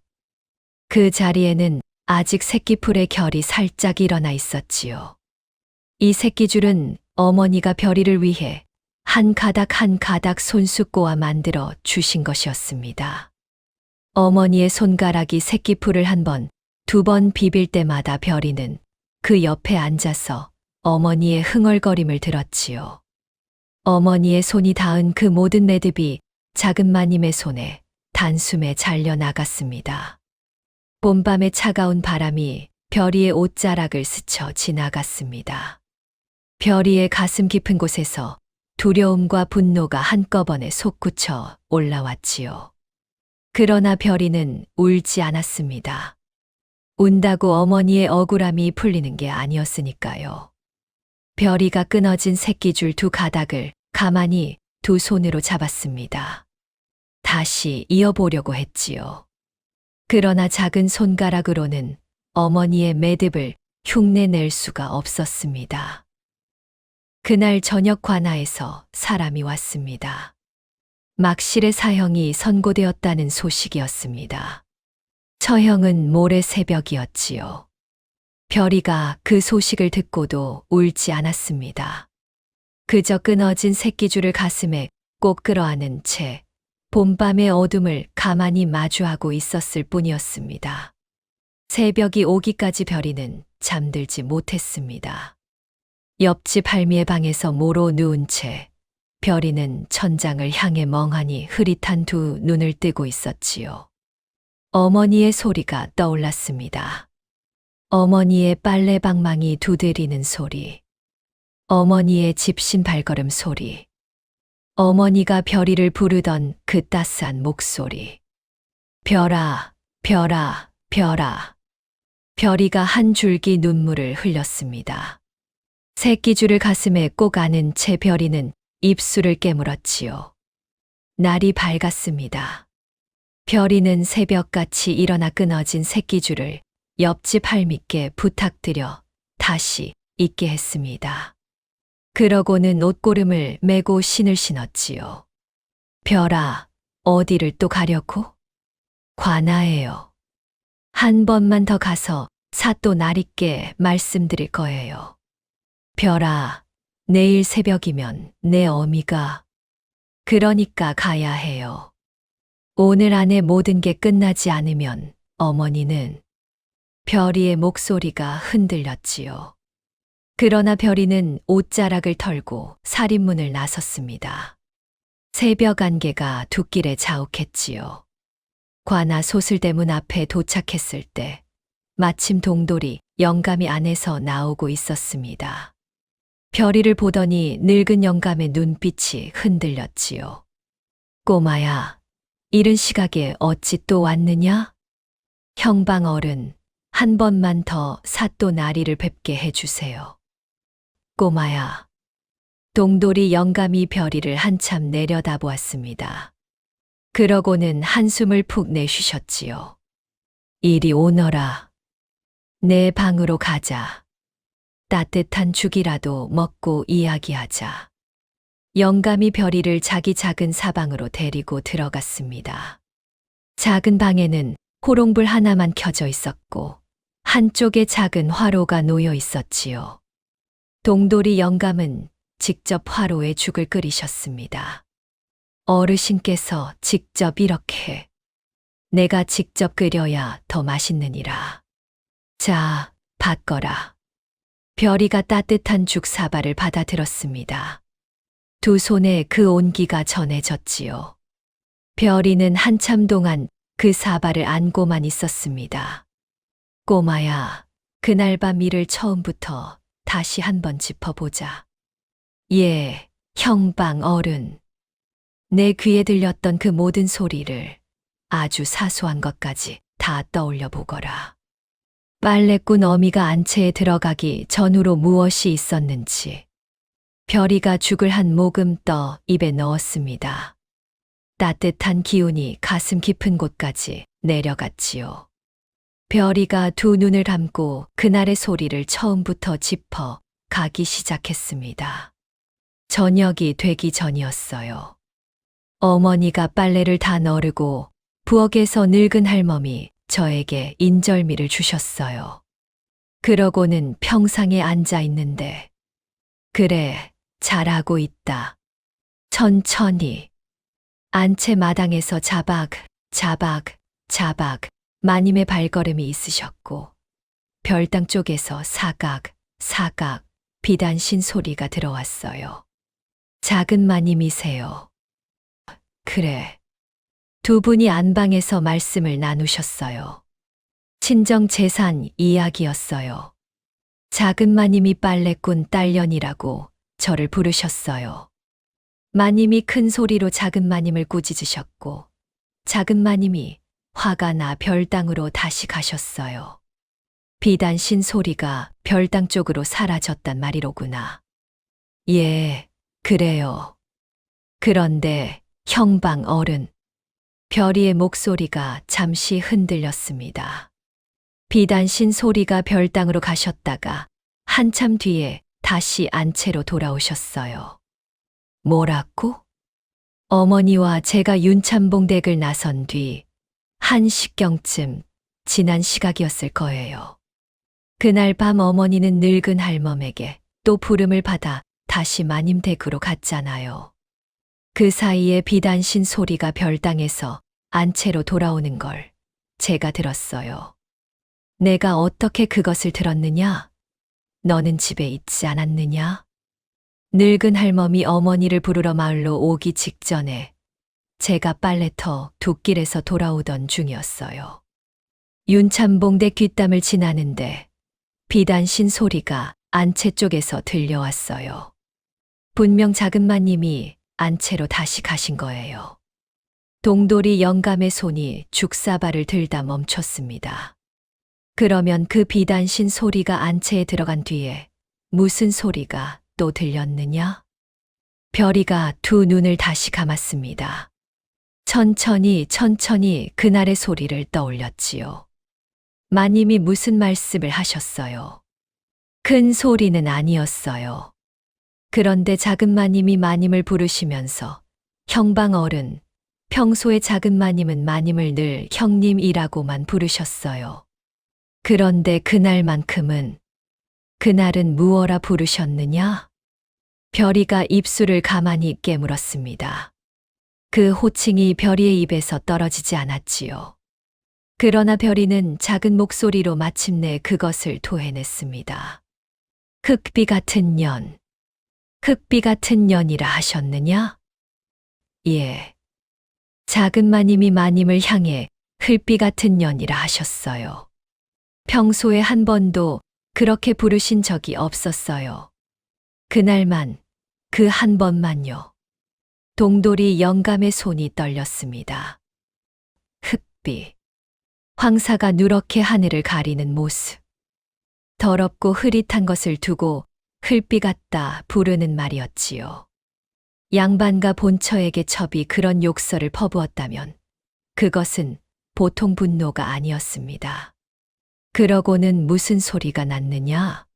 S3: 그 자리에는 아직 새끼풀의 결이 살짝 일어나 있었지요. 이 새끼줄은 어머니가 별이를 위해 한 가닥 한 가닥 손수 꼬아 만들어 주신 것이었습니다. 어머니의 손가락이 새끼풀을 한 번, 두 번 비빌 때마다 별이는 그 옆에 앉아서 어머니의 흥얼거림을 들었지요. 어머니의 손이 닿은 그 모든 매듭이 작은 마님의 손에 단숨에 잘려 나갔습니다. 봄밤의 차가운 바람이 별이의 옷자락을 스쳐 지나갔습니다. 별이의 가슴 깊은 곳에서 두려움과 분노가 한꺼번에 솟구쳐 올라왔지요. 그러나 별이는 울지 않았습니다. 운다고 어머니의 억울함이 풀리는 게 아니었으니까요. 별이가 끊어진 새끼줄 두 가닥을 가만히 두 손으로 잡았습니다. 다시 이어보려고 했지요. 그러나 작은 손가락으로는 어머니의 매듭을 흉내낼 수가 없었습니다. 그날 저녁 관아에서 사람이 왔습니다. 막실의 사형이 선고되었다는 소식이었습니다. 처형은 모레 새벽이었지요. 별이가 그 소식을 듣고도 울지 않았습니다. 그저 끊어진 새끼줄을 가슴에 꼭 끌어안은 채 봄밤의 어둠을 가만히 마주하고 있었을 뿐이었습니다. 새벽이 오기까지 별이는 잠들지 못했습니다. 옆집 할미의 방에서 모로 누운 채 별이는 천장을 향해 멍하니 흐릿한 두 눈을 뜨고 있었지요. 어머니의 소리가 떠올랐습니다. 어머니의 빨래방망이 두드리는 소리. 어머니의 집신 발걸음 소리. 어머니가 별이를 부르던 그 따스한 목소리. 별아, 별아, 별아. 별이가 한 줄기 눈물을 흘렸습니다. 새끼줄을 가슴에 꼭 안은 채 별이는 입술을 깨물었지요. 날이 밝았습니다. 별이는 새벽같이 일어나 끊어진 새끼줄을 옆집 할미께 부탁드려 다시 있게 했습니다. 그러고는 옷고름을 메고 신을 신었지요. 별아, 어디를 또 가려고? 관아예요. 한 번만 더 가서 사또 날있게 말씀드릴 거예요. 별아, 내일 새벽이면 내 어미가 그러니까 가야 해요. 오늘 안에 모든 게 끝나지 않으면 어머니는 별이의 목소리가 흔들렸지요. 그러나 별이는 옷자락을 털고 살인문을 나섰습니다. 새벽 안개가 두 길에 자욱했지요. 관아 소슬대문 앞에 도착했을 때 마침 동돌이 영감이 안에서 나오고 있었습니다. 별이를 보더니 늙은 영감의 눈빛이 흔들렸지요. 꼬마야, 이른 시각에 어찌 또 왔느냐? 형방 어른, 한 번만 더 사또 나리를 뵙게 해주세요. 꼬마야. 동돌이 영감이 별이를 한참 내려다보았습니다. 그러고는 한숨을 푹 내쉬셨지요. 이리 오너라. 내 방으로 가자. 따뜻한 죽이라도 먹고 이야기하자. 영감이 별이를 자기 작은 사방으로 데리고 들어갔습니다. 작은 방에는 호롱불 하나만 켜져 있었고 한쪽에 작은 화로가 놓여 있었지요. 동돌이 영감은 직접 화로에 죽을 끓이셨습니다. 어르신께서 직접 이렇게 내가 직접 끓여야 더 맛있느니라. 자, 받거라. 별이가 따뜻한 죽 사발을 받아 들었습니다. 두 손에 그 온기가 전해졌지요. 별이는 한참 동안 그 사발을 안고만 있었습니다. 꼬마야, 그날 밤 일을 처음부터 다시 한번 짚어보자. 예, 형방 어른. 내 귀에 들렸던 그 모든 소리를 아주 사소한 것까지 다 떠올려 보거라. 빨래꾼 어미가 안채에 들어가기 전후로 무엇이 있었는지. 별이가 죽을 한 모금 떠 입에 넣었습니다. 따뜻한 기운이 가슴 깊은 곳까지 내려갔지요. 별이가 두 눈을 감고 그날의 소리를 처음부터 짚어 가기 시작했습니다. 저녁이 되기 전이었어요. 어머니가 빨래를 다 널으고 부엌에서 늙은 할멈이 저에게 인절미를 주셨어요. 그러고는 평상에 앉아 있는데, 그래, 잘하고 있다. 천천히. 안채 마당에서 자박, 자박, 자박, 마님의 발걸음이 있으셨고, 별당 쪽에서 사각, 사각, 비단신 소리가 들어왔어요. 작은 마님이세요. 그래. 두 분이 안방에서 말씀을 나누셨어요. 친정 재산 이야기였어요. 작은 마님이 빨래꾼 딸년이라고 저를 부르셨어요. 마님이 큰 소리로 작은 마님을 꾸짖으셨고, 작은 마님이 화가 나 별당으로 다시 가셨어요. 비단신 소리가 별당 쪽으로 사라졌단 말이로구나. 예, 그래요. 그런데 형방 어른. 별이의 목소리가 잠시 흔들렸습니다. 비단신 소리가 별당으로 가셨다가 한참 뒤에 다시 안채로 돌아오셨어요. 뭐라고? 어머니와 제가 윤참봉 댁을 나선 뒤 1시경쯤 지난 시각이었을 거예요. 그날 밤 어머니는 늙은 할멈에게 또 부름을 받아 다시 마님 댁으로 갔잖아요. 그 사이에 비단신 소리가 별당에서 안채로 돌아오는 걸 제가 들었어요. 내가 어떻게 그것을 들었느냐? 너는 집에 있지 않았느냐? 늙은 할멈이 어머니를 부르러 마을로 오기 직전에 제가 빨래터 둑길에서 돌아오던 중이었어요. 윤참봉대 뒷담을 지나는데 비단신 소리가 안채 쪽에서 들려왔어요. 분명 작은 마님이 안채로 다시 가신 거예요. 동돌이 영감의 손이 죽사발을 들다 멈췄습니다. 그러면 그 비단신 소리가 안채에 들어간 뒤에 무슨 소리가 또 들렸느냐? 별이가 두 눈을 다시 감았습니다. 천천히 그날의 소리를 떠올렸지요. 마님이 무슨 말씀을 하셨어요? 큰 소리는 아니었어요. 그런데 작은 마님이 마님을 부르시면서 형방 어른, 평소에 작은 마님은 마님을 늘 형님이라고만 부르셨어요. 그런데 그날은 무어라 부르셨느냐? 별이가 입술을 가만히 깨물었습니다. 그 호칭이 별이의 입에서 떨어지지 않았지요. 그러나 별이는 작은 목소리로 마침내 그것을 토해냈습니다. 흑비 같은 년이라 하셨느냐? 예. 작은 마님이 마님을 향해 흙비 같은 년이라 하셨어요. 평소에 한 번도 그렇게 부르신 적이 없었어요. 그날만, 그 한 번만요. 동돌이 영감의 손이 떨렸습니다. 흙비. 황사가 누렇게 하늘을 가리는 모습. 더럽고 흐릿한 것을 두고 흙비 같다 부르는 말이었지요. 양반과 본처에게 첩이 그런 욕설을 퍼부었다면 그것은 보통 분노가 아니었습니다. 그러고는 무슨 소리가 났느냐?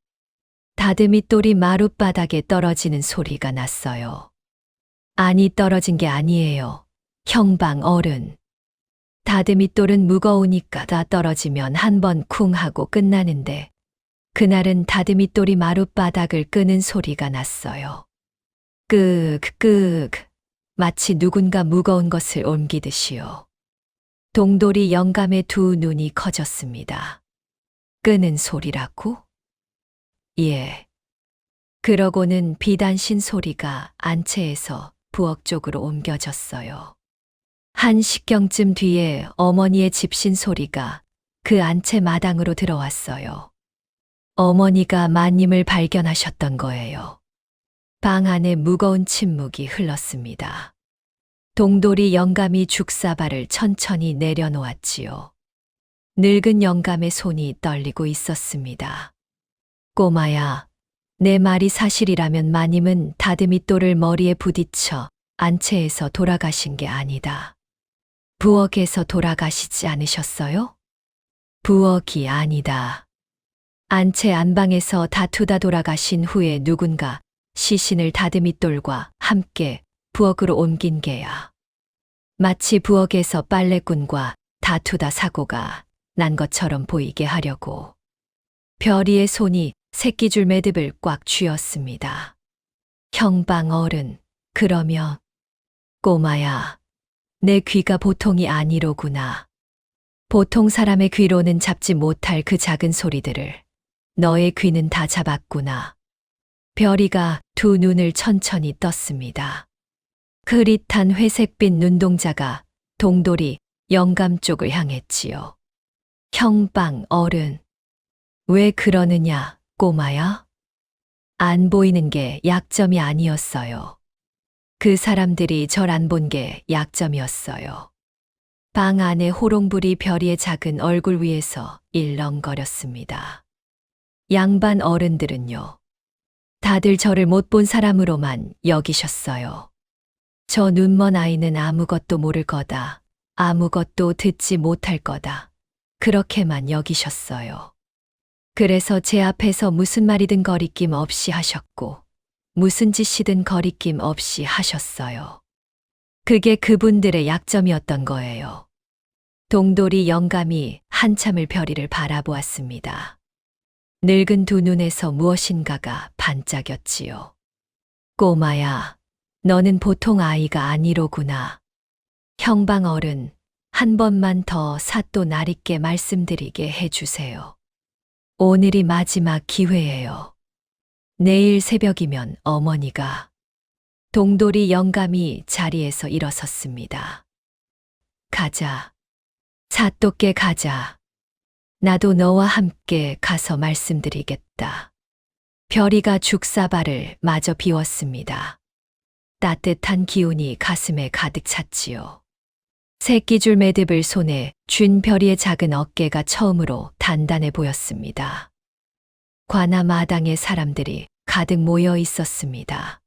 S3: 다듬이돌이 마룻바닥에 떨어지는 소리가 났어요. 아니, 떨어진 게 아니에요. 형방 어른. 다듬이돌은 무거우니까 다 떨어지면 한 번 쿵 하고 끝나는데 그날은 다듬이돌이 마룻바닥을 끄는 소리가 났어요. 끄그 마치 누군가 무거운 것을 옮기듯이요. 동돌이 영감의 두 눈이 커졌습니다. 끄는 소리라고? 예. 그러고는 비단신 소리가 안채에서 부엌 쪽으로 옮겨졌어요. 1시경쯤 뒤에 어머니의 집신 소리가 그 안채 마당으로 들어왔어요. 어머니가 마님을 발견하셨던 거예요. 방 안에 무거운 침묵이 흘렀습니다. 동돌이 영감이 죽사발을 천천히 내려놓았지요. 늙은 영감의 손이 떨리고 있었습니다. 꼬마야, 내 말이 사실이라면 마님은 다듬이돌을 머리에 부딪혀 안채에서 돌아가신 게 아니다. 부엌에서 돌아가시지 않으셨어요? 부엌이 아니다. 안채 안방에서 다투다 돌아가신 후에 누군가 시신을 다듬이돌과 함께 부엌으로 옮긴 게야. 마치 부엌에서 빨래꾼과 다투다 사고가 난 것처럼 보이게 하려고. 별이의 손이 새끼줄 매듭을 꽉 쥐었습니다. 형방 어른, 그러면 꼬마야, 내 귀가 보통이 아니로구나. 보통 사람의 귀로는 잡지 못할 그 작은 소리들을 너의 귀는 다 잡았구나. 별이가 두 눈을 천천히 떴습니다. 흐릿한 회색빛 눈동자가 동돌이 영감 쪽을 향했지요. 형방 어른, 왜 그러느냐, 꼬마야? 안 보이는 게 약점이 아니었어요. 그 사람들이 절 안 본 게 약점이었어요. 방 안에 호롱불이 별이의 작은 얼굴 위에서 일렁거렸습니다. 양반 어른들은요, 다들 저를 못 본 사람으로만 여기셨어요. 저 눈먼 아이는 아무것도 모를 거다. 아무것도 듣지 못할 거다. 그렇게만 여기셨어요. 그래서 제 앞에서 무슨 말이든 거리낌 없이 하셨고, 무슨 짓이든 거리낌 없이 하셨어요. 그게 그분들의 약점이었던 거예요. 동돌이 영감이 한참을 별이를 바라보았습니다. 늙은 두 눈에서 무엇인가가 반짝였지요. 꼬마야, 너는 보통 아이가 아니로구나. 형방 어른, 한 번만 더 사또 날있게 말씀드리게 해주세요. 오늘이 마지막 기회예요. 내일 새벽이면 어머니가. 동돌이 영감이 자리에서 일어섰습니다. 가자. 사또께 가자. 나도 너와 함께 가서 말씀드리겠다. 별이가 죽사발을 마저 비웠습니다. 따뜻한 기운이 가슴에 가득 찼지요. 새끼줄 매듭을 손에 쥔 별이의 작은 어깨가 처음으로 단단해 보였습니다. 관아 마당에 사람들이 가득 모여 있었습니다.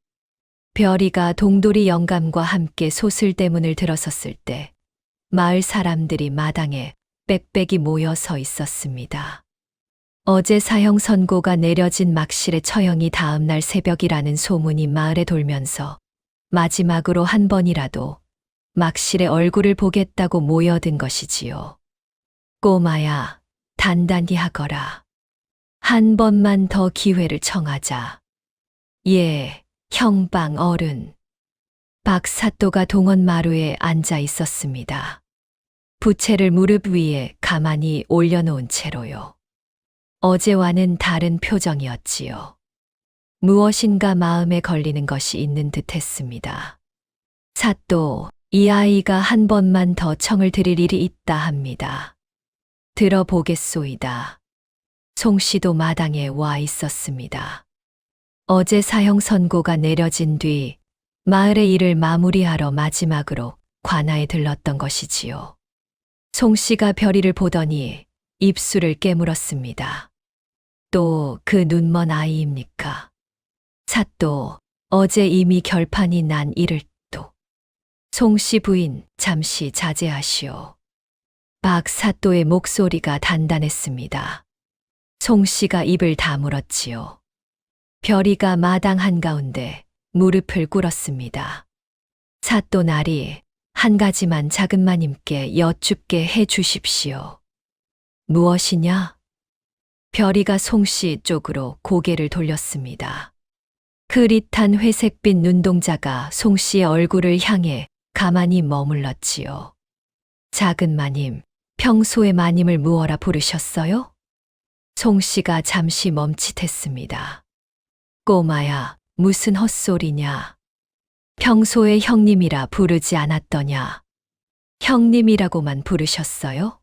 S3: 별이가 동돌이 영감과 함께 소슬대문을 들어섰을 때 마을 사람들이 마당에 빽빽이 모여 서 있었습니다. 어제 사형 선고가 내려진 막실의 처형이 다음 날 새벽이라는 소문이 마을에 돌면서 마지막으로 한 번이라도 막실의 얼굴을 보겠다고 모여든 것이지요. 꼬마야, 단단히 하거라. 한 번만 더 기회를 청하자. 예, 형방 어른. 박사또가 동원 마루에 앉아 있었습니다. 부채를 무릎 위에 가만히 올려놓은 채로요. 어제와는 다른 표정이었지요. 무엇인가 마음에 걸리는 것이 있는 듯 했습니다. 사또, 이 아이가 한 번만 더 청을 드릴 일이 있다 합니다. 들어보겠소이다. 송 씨도 마당에 와 있었습니다. 어제 사형 선고가 내려진 뒤 마을의 일을 마무리하러 마지막으로 관아에 들렀던 것이지요. 송 씨가 별이를 보더니 입술을 깨물었습니다. 또 그 눈먼 아이입니까? 사또, 어제 이미 결판이 난 일을 또. 송 씨 부인, 잠시 자제하시오. 박 사또의 목소리가 단단했습니다. 송 씨가 입을 다물었지요. 별이가 마당 한가운데 무릎을 꿇었습니다. 사또 나리, 한 가지만 작은 마님께 여쭙게 해 주십시오. 무엇이냐? 별이가 송 씨 쪽으로 고개를 돌렸습니다. 흐릿한 회색빛 눈동자가 송 씨의 얼굴을 향해 가만히 머물렀지요. 작은 마님, 평소에 마님을 무어라 부르셨어요? 송 씨가 잠시 멈칫했습니다. 꼬마야, 무슨 헛소리냐? 평소에 형님이라 부르지 않았더냐? 형님이라고만 부르셨어요?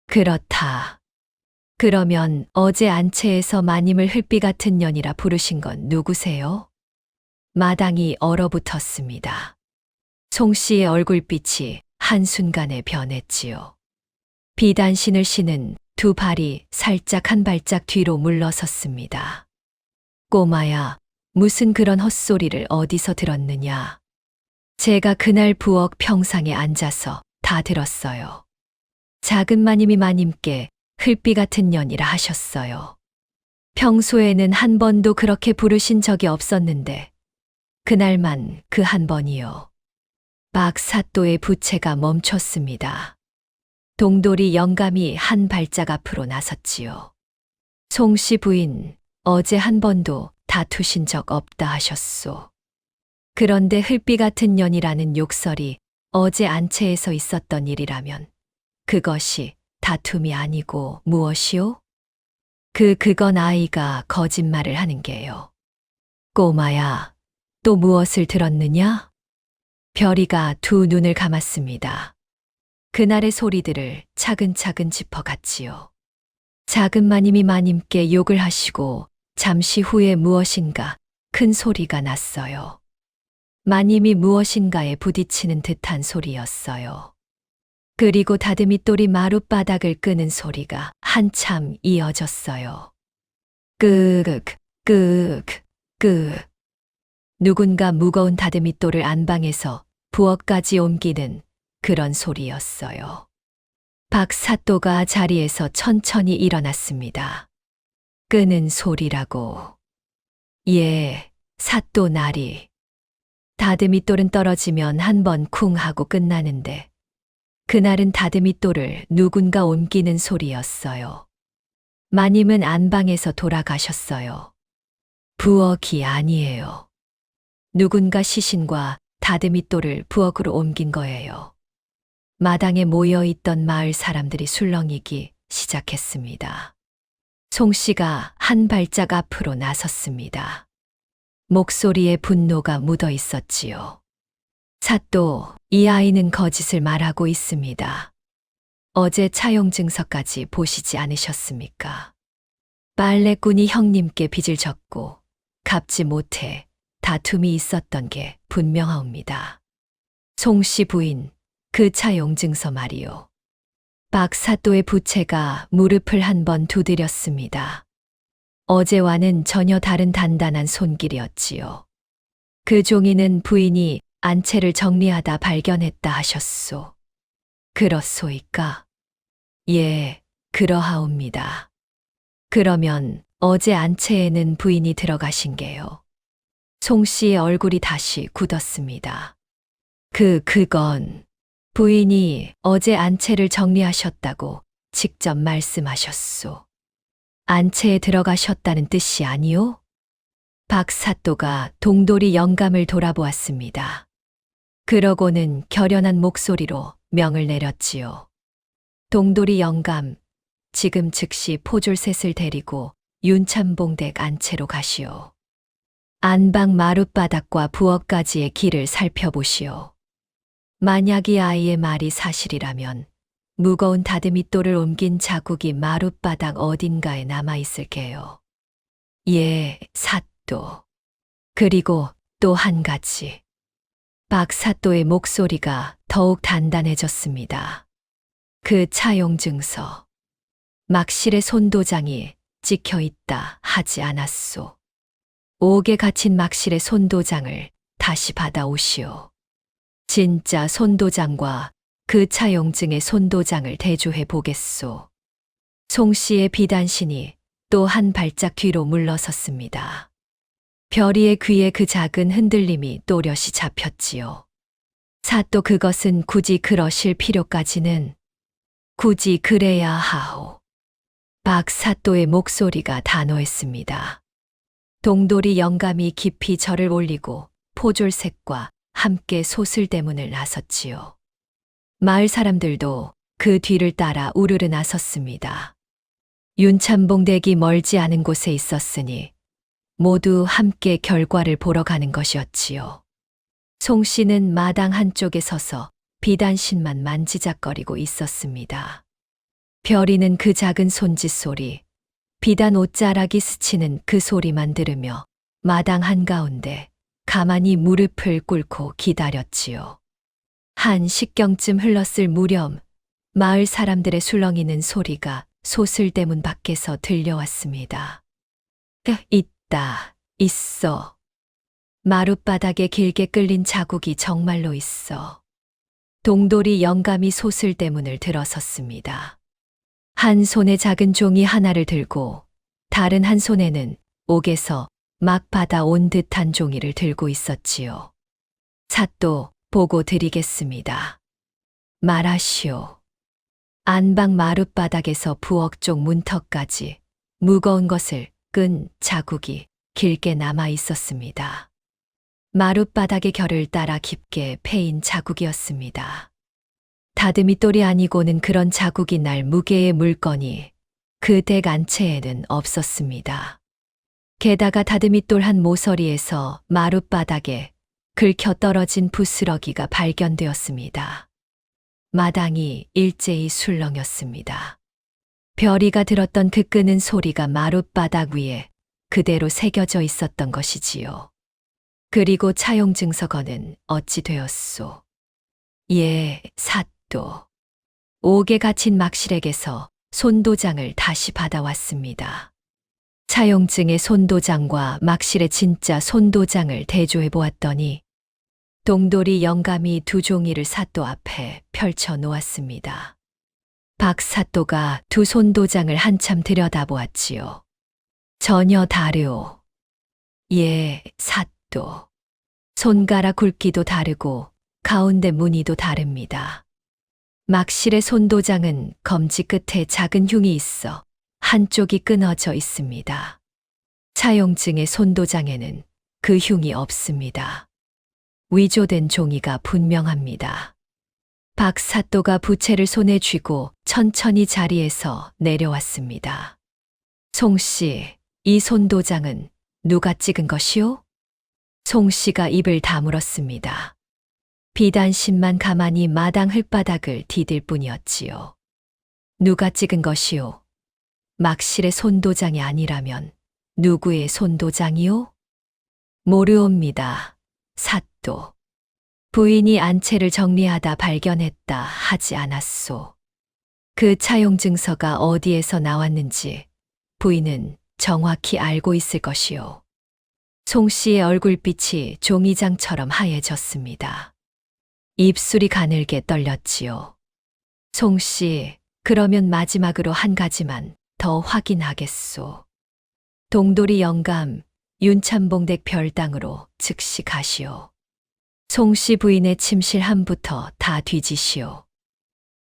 S3: 그렇다. 그러면 어제 안채에서 마님을 흙비 같은 년이라 부르신 건 누구세요? 마당이 얼어붙었습니다. 송 씨의 얼굴빛이 한순간에 변했지요. 비단신을 신은 두 발이 살짝 한 발짝 뒤로 물러섰습니다. 꼬마야, 무슨 그런 헛소리를 어디서 들었느냐? 제가 그날 부엌 평상에 앉아서 다 들었어요. 작은 마님이 마님께 흘비 같은 년이라 하셨어요. 평소에는 한 번도 그렇게 부르신 적이 없었는데 그날만 그 한 번이요. 박 사또의 부채가 멈췄습니다. 동돌이 영감이 한 발짝 앞으로 나섰지요. 송 씨 부인, 어제 한 번도 다투신 적 없다 하셨소. 그런데 흘비 같은 년이라는 욕설이 어제 안채에서 있었던 일이라면 그것이 다툼이 아니고 무엇이요? 그건 아이가 거짓말을 하는 게요. 꼬마야, 또 무엇을 들었느냐? 별이가 두 눈을 감았습니다. 그날의 소리들을 차근차근 짚어갔지요. 작은 마님이 마님께 욕을 하시고 잠시 후에 무엇인가 큰 소리가 났어요. 마님이 무엇인가에 부딪히는 듯한 소리였어요. 그리고 다듬이돌이 마룻바닥을 끄는 소리가 한참 이어졌어요. 끄흑, 끄흑, 끄흑. 누군가 무거운 다듬이돌을 안방에서 부엌까지 옮기는 그런 소리였어요. 박 사또가 자리에서 천천히 일어났습니다. 끄는 소리라고. 예, 사또 나리. 다듬이돌은 떨어지면 한 번 쿵 하고 끝나는데 그날은 다듬이돌을 누군가 옮기는 소리였어요. 마님은 안방에서 돌아가셨어요. 부엌이 아니에요. 누군가 시신과 다듬이돌을 부엌으로 옮긴 거예요. 마당에 모여있던 마을 사람들이 술렁이기 시작했습니다. 송 씨가 한 발짝 앞으로 나섰습니다. 목소리에 분노가 묻어 있었지요. 사또, 이 아이는 거짓을 말하고 있습니다. 어제 차용 증서까지 보시지 않으셨습니까? 빨래꾼이 형님께 빚을 졌고 갚지 못해 다툼이 있었던 게 분명하옵니다. 송 씨 부인, 그 차용 증서 말이요. 박사또의 부채가 무릎을 한 번 두드렸습니다. 어제와는 전혀 다른 단단한 손길이었지요. 그 종이는 부인이 안채를 정리하다 발견했다 하셨소. 그렇소이까? 예, 그러하옵니다. 그러면 어제 안채에는 부인이 들어가신 게요. 송 씨의 얼굴이 다시 굳었습니다. 그건 부인이 어제 안채를 정리하셨다고 직접 말씀하셨소. 안채에 들어가셨다는 뜻이 아니오? 박사또가 동돌이 영감을 돌아보았습니다. 그러고는 결연한 목소리로 명을 내렸지요. 동돌이 영감, 지금 즉시 포졸셋을 데리고 윤참봉댁 안채로 가시오. 안방 마룻바닥과 부엌까지의 길을 살펴보시오. 만약 이 아이의 말이 사실이라면 무거운 다듬이돌을 옮긴 자국이 마룻바닥 어딘가에 남아있을 게요. 예, 사또. 그리고 또 한 가지. 박사또의 목소리가 더욱 단단해졌습니다. 그 차용 증서. 막실의 손도장이 찍혀있다 하지 않았소. 옥에 갇힌 막실의 손도장을 다시 받아오시오. 진짜 손도장과 그 차용증의 손도장을 대조해 보겠소. 송 씨의 비단신이 또 한 발짝 뒤로 물러섰습니다. 별이의 귀에 그 작은 흔들림이 또렷이 잡혔지요. 사또 그것은 굳이 그러실 필요까지는 굳이 그래야 하오. 박사또의 목소리가 단호했습니다. 동돌이 영감이 깊이 절을 올리고 포졸셋과 함께 소슬대문을 나섰지요. 마을 사람들도 그 뒤를 따라 우르르 나섰습니다. 윤참봉댁이 멀지 않은 곳에 있었으니 모두 함께 결과를 보러 가는 것이었지요. 송 씨는 마당 한쪽에 서서 비단신만 만지작거리고 있었습니다. 별이는 그 작은 손짓 소리, 비단 옷자락이 스치는 그 소리만 들으며 마당 한가운데 가만히 무릎을 꿇고 기다렸지요. 한 식경쯤 흘렀을 무렵 마을 사람들의 술렁이는 소리가 소슬대문 밖에서 들려왔습니다. 있어. 마룻바닥에 길게 끌린 자국이 정말로 있어. 동돌이 영감이 소슬대문을 들어섰습니다. 한 손에 작은 종이 하나를 들고 다른 한 손에는 옥에서 막 받아온 듯한 종이를 들고 있었지요. 사또 보고 드리겠습니다. 말하시오. 안방 마룻바닥에서 부엌 쪽 문턱까지 무거운 것을 끈 자국이 길게 남아 있었습니다. 마룻바닥의 결을 따라 깊게 패인 자국이었습니다. 다듬이돌이 아니고는 그런 자국이 날 무게의 물건이 그 댁 안채에는 없었습니다. 게다가 다듬이돌 한 모서리에서 마룻바닥에 긁혀 떨어진 부스러기가 발견되었습니다. 마당이 일제히 술렁였습니다. 별이가 들었던 그 끄는 소리가 마룻바닥 위에 그대로 새겨져 있었던 것이지요. 그리고 차용 증서건은 어찌 되었소? 예, 사또. 옥에 갇힌 막실에게서 손도장을 다시 받아왔습니다. 차용증의 손도장과 막실의 진짜 손도장을 대조해 보았더니 동돌이 영감이 두 종이를 사또 앞에 펼쳐 놓았습니다. 박 사또가 두 손도장을 한참 들여다보았지요. 전혀 다르오. 예, 사또. 손가락 굵기도 다르고 가운데 무늬도 다릅니다. 막실의 손도장은 검지 끝에 작은 흉이 있어 한쪽이 끊어져 있습니다. 차용증의 손도장에는 그 흉이 없습니다. 위조된 종이가 분명합니다. 박 사또가 부채를 손에 쥐고 천천히 자리에서 내려왔습니다. 송 씨, 이 손도장은 누가 찍은 것이오? 송 씨가 입을 다물었습니다. 비단신만 가만히 마당 흙바닥을 디딜 뿐이었지요. 누가 찍은 것이오? 막실의 손도장이 아니라면 누구의 손도장이오? 모르옵니다. 사또. 부인이 안채를 정리하다 발견했다 하지 않았소. 그 차용 증서가 어디에서 나왔는지 부인은 정확히 알고 있을 것이요. 송 씨의 얼굴빛이 종이장처럼 하얘졌습니다. 입술이 가늘게 떨렸지요. 송 씨, 그러면 마지막으로 한 가지만 더 확인하겠소. 동돌이 영감, 윤참봉댁 별당으로 즉시 가시오. 송 씨 부인의 침실함부터 다 뒤지시오.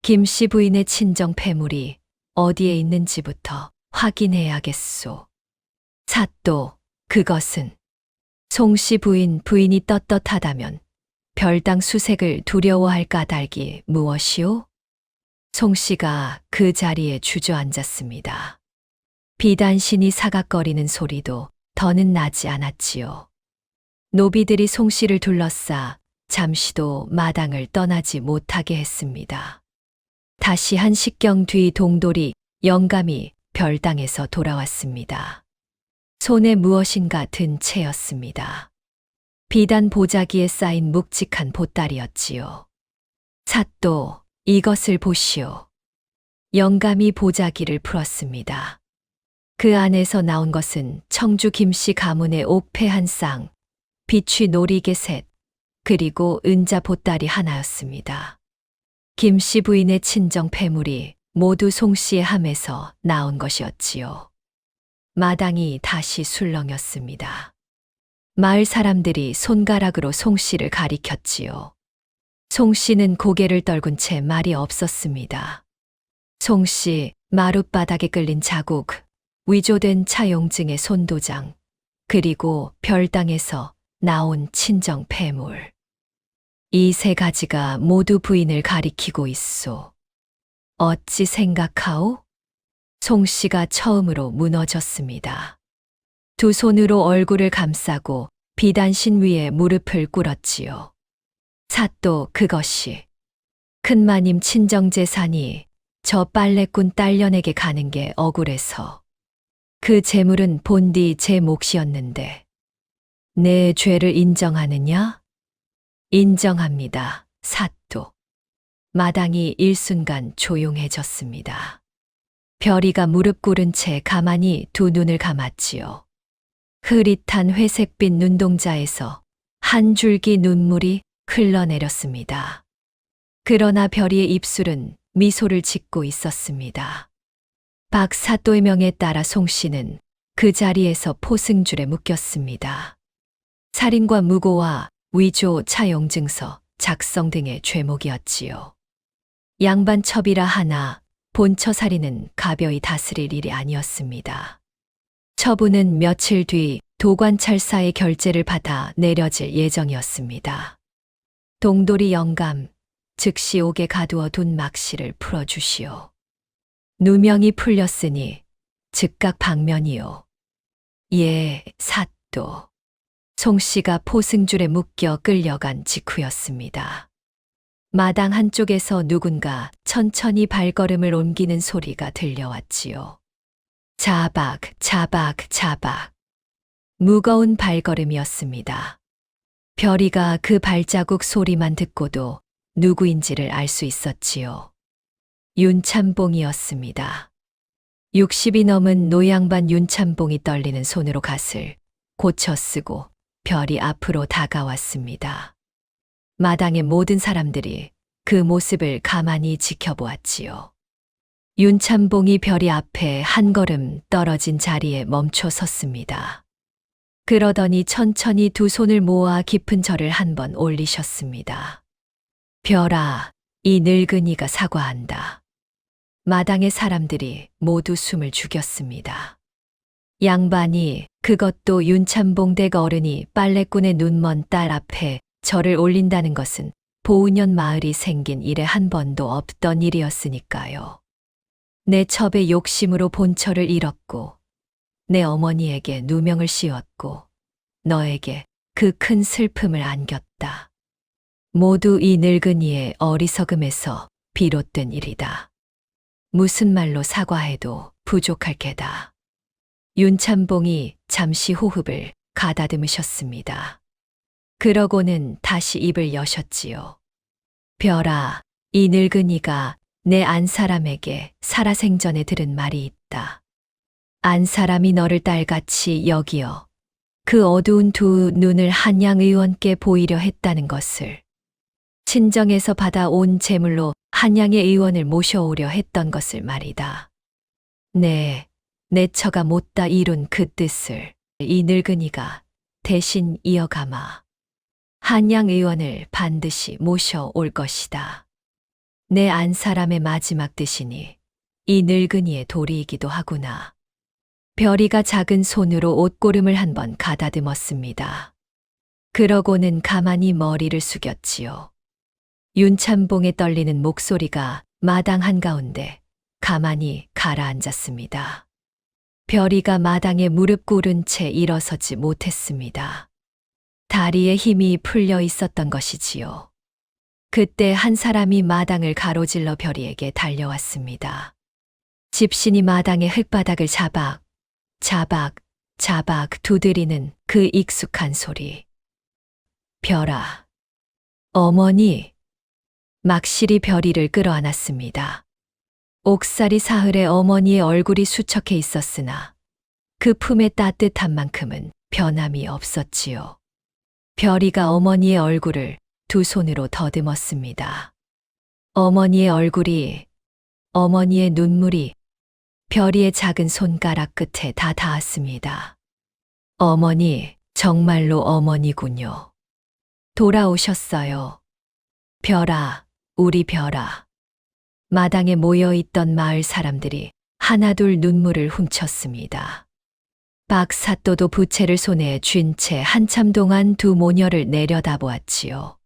S3: 김 씨 부인의 친정 폐물이 어디에 있는지부터 확인해야겠소. 사또, 그것은 송 씨 부인이 떳떳하다면 별당 수색을 두려워할 까닭이 무엇이오? 송 씨가 그 자리에 주저앉았습니다. 비단신이 사각거리는 소리도 더는 나지 않았지요. 노비들이 송 씨를 둘러싸 잠시도 마당을 떠나지 못하게 했습니다. 다시 한 식경 뒤 동돌이 영감이 별당에서 돌아왔습니다. 손에 무엇인가 든 채였습니다. 비단 보자기에 쌓인 묵직한 보따리였지요. 사또, 이것을 보시오. 영감이 보자기를 풀었습니다. 그 안에서 나온 것은 청주 김씨 가문의 옥패 한 쌍, 비취 놀이개 셋, 그리고 은자 보따리 하나였습니다. 김씨 부인의 친정 폐물이 모두 송씨의 함에서 나온 것이었지요. 마당이 다시 술렁였습니다. 마을 사람들이 손가락으로 송씨를 가리켰지요. 송씨는 고개를 떨군 채 말이 없었습니다. 송씨, 마룻바닥에 끌린 자국, 위조된 차용증의 손도장, 그리고 별당에서 나온 친정 폐물. 이 세 가지가 모두 부인을 가리키고 있소. 어찌 생각하오? 송씨가 처음으로 무너졌습니다. 두 손으로 얼굴을 감싸고 비단신 위에 무릎을 꿇었지요. 사또, 그것이 큰마님 친정재산이 저 빨래꾼 딸년에게 가는 게 억울해서 그 재물은 본디 제 몫이었는데 내 죄를 인정하느냐? 인정합니다, 사또. 마당이 일순간 조용해졌습니다. 별이가 무릎 꿇은 채 가만히 두 눈을 감았지요. 흐릿한 회색빛 눈동자에서 한 줄기 눈물이 흘러내렸습니다. 그러나 별이의 입술은 미소를 짓고 있었습니다. 박 사또의 명에 따라 송 씨는 그 자리에서 포승줄에 묶였습니다. 살인과 무고와 위조 차용증서 작성 등의 죄목이었지요. 양반첩이라 하나 본처살인은 가벼이 다스릴 일이 아니었습니다. 처분은 며칠 뒤 도관찰사의 결재를 받아 내려질 예정이었습니다. 동돌이 영감, 즉시 옥에 가두어 둔 막시를 풀어주시오. 누명이 풀렸으니 즉각 방면이요. 예, 사또. 송씨가 포승줄에 묶여 끌려간 직후였습니다. 마당 한쪽에서 누군가 천천히 발걸음을 옮기는 소리가 들려왔지요. 자박, 자박, 자박. 무거운 발걸음이었습니다. 별이가 그 발자국 소리만 듣고도 누구인지를 알 수 있었지요. 윤참봉이었습니다. 60이 넘은 노양반 윤참봉이 떨리는 손으로 갓을 고쳐 쓰고 별이 앞으로 다가왔습니다. 마당의 모든 사람들이 그 모습을 가만히 지켜보았지요. 윤참봉이 별이 앞에 한 걸음 떨어진 자리에 멈춰 섰습니다. 그러더니 천천히 두 손을 모아 깊은 절을 한 번 올리셨습니다. 별아, 이 늙은이가 사과한다. 마당의 사람들이 모두 숨을 죽였습니다. 양반이, 그것도 윤참봉댁 어른이 빨래꾼의 눈먼 딸 앞에 절을 올린다는 것은 보은현 마을이 생긴 이래 한 번도 없던 일이었으니까요. 내 첩의 욕심으로 본처를 잃었고 내 어머니에게 누명을 씌웠고 너에게 그 큰 슬픔을 안겼다. 모두 이 늙은이의 어리석음에서 비롯된 일이다. 무슨 말로 사과해도 부족할 게다. 윤참봉이 잠시 호흡을 가다듬으셨습니다. 그러고는 다시 입을 여셨지요. 별아, 이 늙은이가 내 안사람에게 살아생전에 들은 말이 있다. 안사람이 너를 딸같이 여기어 그 어두운 두 눈을 한양 의원께 보이려 했다는 것을, 친정에서 받아온 재물로 한양의 의원을 모셔오려 했던 것을 말이다. 내 처가 못다 이룬 그 뜻을 이 늙은이가 대신 이어가마 한양 의원을 반드시 모셔올 것이다. 내 안사람의 마지막 뜻이니 이 늙은이의 도리이기도 하구나. 별이가 작은 손으로 옷고름을 한번 가다듬었습니다. 그러고는 가만히 머리를 숙였지요. 윤참봉에 떨리는 목소리가 마당 한가운데 가만히 가라앉았습니다. 별이가 마당에 무릎 꿇은 채 일어서지 못했습니다. 다리에 힘이 풀려 있었던 것이지요. 그때 한 사람이 마당을 가로질러 별이에게 달려왔습니다. 집신이 마당의 흙바닥을 자박 두드리는 그 익숙한 소리. 별아, 어머니. 막실이 별이를 끌어안았습니다. 옥살이 사흘에 어머니의 얼굴이 수척해 있었으나 그 품의 따뜻한 만큼은 변함이 없었지요. 별이가 어머니의 얼굴을 두 손으로 더듬었습니다. 어머니의 얼굴이, 어머니의 눈물이 별이의 작은 손가락 끝에 다 닿았습니다. 어머니, 정말로 어머니군요. 돌아오셨어요. 별아, 우리 별아. 마당에 모여있던 마을 사람들이 하나둘 눈물을 훔쳤습니다. 박사또도 부채를 손에 쥔 채 한참 동안 두 모녀를 내려다보았지요.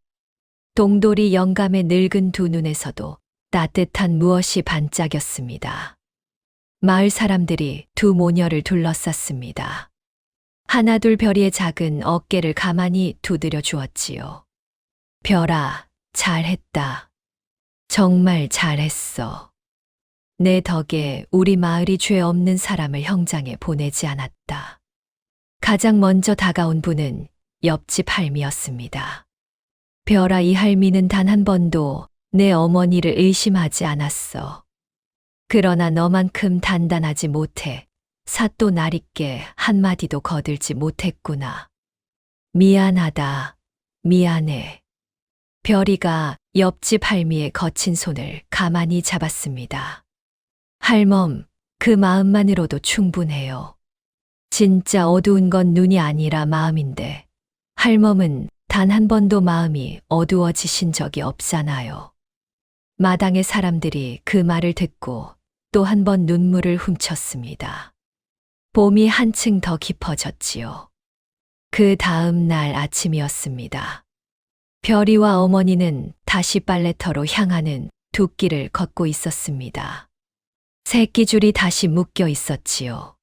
S3: 동돌이 영감의 늙은 두 눈에서도 따뜻한 무엇이 반짝였습니다. 마을 사람들이 두 모녀를 둘러쌌습니다. 하나둘 별이의 작은 어깨를 가만히 두드려 주었지요. 별아, 잘했다. 정말 잘했어. 내 덕에 우리 마을이 죄 없는 사람을 형장에 보내지 않았다. 가장 먼저 다가온 분은 옆집 할미였습니다. 별아, 이 할미는 단 한 번도 내 어머니를 의심하지 않았어. 그러나 너만큼 단단하지 못해 사또 나리께 한마디도 거들지 못했구나. 미안하다. 미안해. 별이가 옆집 할미의 거친 손을 가만히 잡았습니다. 할멈, 그 마음만으로도 충분해요. 진짜 어두운 건 눈이 아니라 마음인데 할멈은 단 한 번도 마음이 어두워지신 적이 없잖아요. 마당의 사람들이 그 말을 듣고 또 한 번 눈물을 훔쳤습니다. 봄이 한층 더 깊어졌지요. 그 다음 날 아침이었습니다. 별이와 어머니는 다시 빨래터로 향하는 둑길을 걷고 있었습니다. 새끼줄이 다시 묶여 있었지요.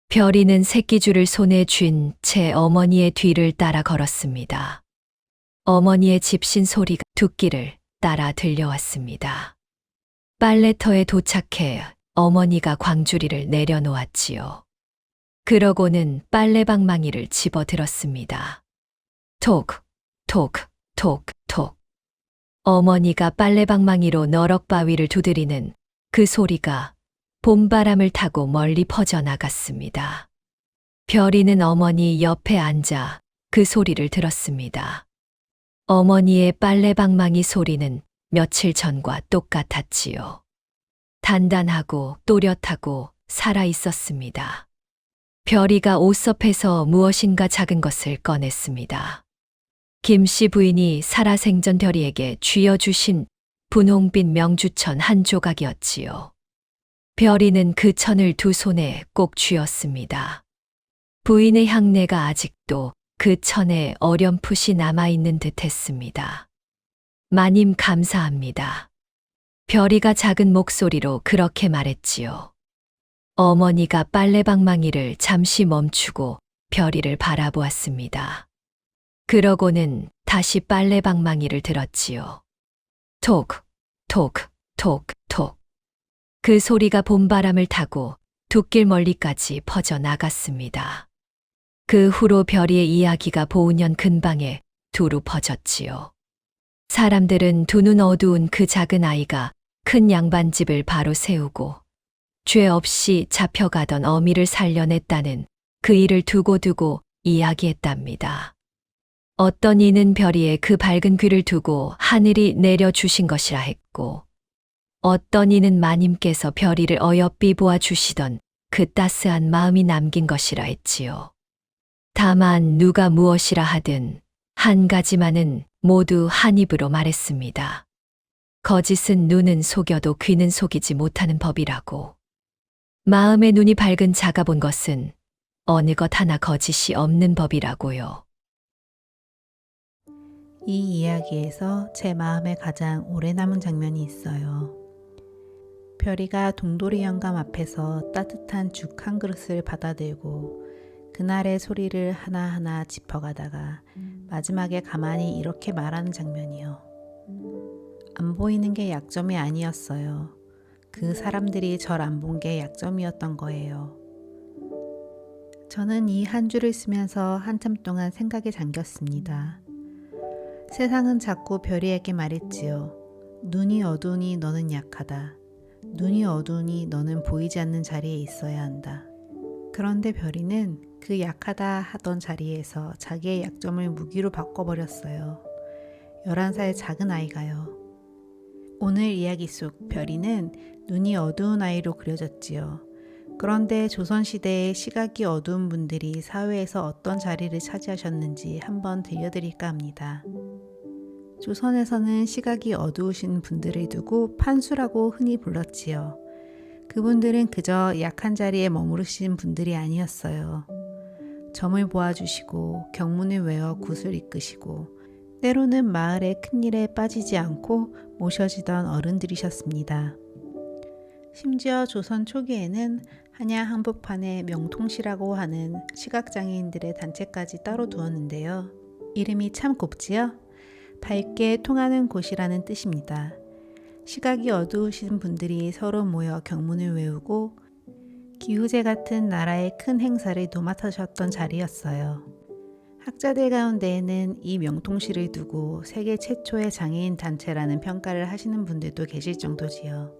S3: 별이는 새끼줄을 손에 쥔 채 어머니의 뒤를 따라 걸었습니다. 어머니의 집신 소리가 둑길을 따라 들려왔습니다. 빨래터에 도착해 어머니가 광주리를 내려놓았지요. 그러고는 빨래방망이를 집어들었습니다. 톡, 톡, 톡, 톡. 어머니가 빨래방망이로 너럭바위를 두드리는 그 소리가 봄바람을 타고 멀리 퍼져나갔습니다. 별이는 어머니 옆에 앉아 그 소리를 들었습니다. 어머니의 빨래방망이 소리는 며칠 전과 똑같았지요. 단단하고 또렷하고 살아있었습니다. 별이가 옷섭에서 무엇인가 작은 것을 꺼냈습니다. 김씨 부인이 살아생전 별이에게 쥐어주신 분홍빛 명주천 한 조각이었지요. 별이는 그 천을 두 손에 꼭 쥐었습니다. 부인의 향내가 아직도 그 천에 어렴풋이 남아있는 듯 했습니다. 마님 감사합니다. 별이가 작은 목소리로 그렇게 말했지요. 어머니가 빨래방망이를 잠시 멈추고 별이를 바라보았습니다. 그러고는 다시 빨래방망이를 들었지요. 톡, 톡, 톡, 톡. 그 소리가 봄바람을 타고 둑길 멀리까지 퍼져나갔습니다. 그 후로 별이의 이야기가 보은년 근방에 두루 퍼졌지요. 사람들은 두 눈 어두운 그 작은 아이가 큰 양반집을 바로 세우고 죄 없이 잡혀가던 어미를 살려냈다는 그 일을 두고두고 이야기했답니다. 어떤 이는 별이의 그 밝은 귀를 두고 하늘이 내려주신 것이라 했고, 어떤 이는 마님께서 별이를 어여삐 보아주시던 그 따스한 마음이 남긴 것이라 했지요. 다만 누가 무엇이라 하든 한 가지만은 모두 한 입으로 말했습니다. 거짓은 눈은 속여도 귀는 속이지 못하는 법이라고. 마음의 눈이 밝은 자가 본 것은 어느 것 하나 거짓이 없는 법이라고요.
S5: 이 이야기에서 제 마음에 가장 오래 남은 장면이 있어요. 별이가 동돌이 영감 앞에서 따뜻한 죽 한 그릇을 받아들고 그날의 소리를 하나하나 짚어가다가 마지막에 가만히 이렇게 말하는 장면이요. 안 보이는 게 약점이 아니었어요. 그 사람들이 절 안 본 게 약점이었던 거예요. 저는 이 한 줄을 쓰면서 한참 동안 생각에 잠겼습니다. 세상은 자꾸 별이에게 말했지요. 눈이 어두우니 너는 약하다. 눈이 어두우니 너는 보이지 않는 자리에 있어야 한다. 그런데 별이는 그 약하다 하던 자리에서 자기의 약점을 무기로 바꿔버렸어요. 11살 작은 아이가요. 오늘 이야기 속 별이는 눈이 어두운 아이로 그려졌지요. 그런데 조선시대의 시각이 어두운 분들이 사회에서 어떤 자리를 차지하셨는지 한번 들려드릴까 합니다. 조선에서는 시각이 어두우신 분들을 두고 판수라고 흔히 불렀지요. 그분들은 그저 약한 자리에 머무르신 분들이 아니었어요. 점을 보아주시고 경문을 외워 굿을 이끄시고 때로는 마을의 큰일에 빠지지 않고 모셔지던 어른들이셨습니다. 심지어 조선 초기에는 한양 한복판에 명통시라고 하는 시각장애인들의 단체까지 따로 두었는데요. 이름이 참 곱지요? 밝게 통하는 곳이라는 뜻입니다. 시각이 어두우신 분들이 서로 모여 경문을 외우고 기후제 같은 나라의 큰 행사를 도맡으셨던 자리였어요. 학자들 가운데에는 이 명통시를 두고 세계 최초의 장애인 단체라는 평가를 하시는 분들도 계실 정도지요.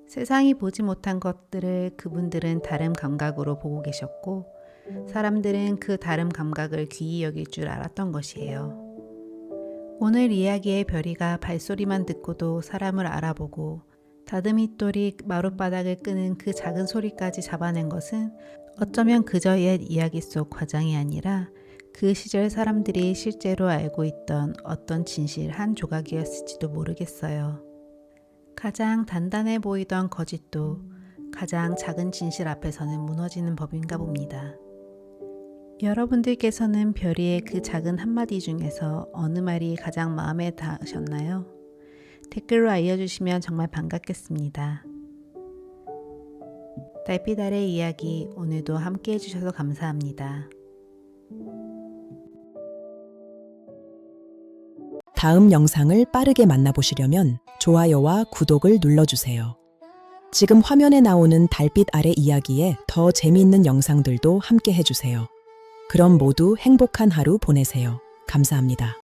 S5: 세상이 보지 못한 것들을 그분들은 다른 감각으로 보고 계셨고 사람들은 그 다른 감각을 귀히 여길 줄 알았던 것이에요. 오늘 이야기의 별이가 발소리만 듣고도 사람을 알아보고 다듬이돌이 마룻바닥을 끄는 그 작은 소리까지 잡아낸 것은 어쩌면 그저 옛 이야기 속 과장이 아니라 그 시절 사람들이 실제로 알고 있던 어떤 진실 한 조각이었을지도 모르겠어요. 가장 단단해 보이던 거짓도 가장 작은 진실 앞에서는 무너지는 법인가 봅니다. 여러분들께서는 별이의 그 작은 한마디 중에서 어느 말이 가장 마음에 닿으셨나요? 댓글로 알려주시면 정말 반갑겠습니다. 달빛 아래 이야기 오늘도 함께 해주셔서 감사합니다.
S4: 다음 영상을 빠르게 만나보시려면 좋아요와 구독을 눌러주세요. 지금 화면에 나오는 달빛 아래 이야기에 더 재미있는 영상들도 함께 해주세요. 그럼 모두 행복한 하루 보내세요. 감사합니다.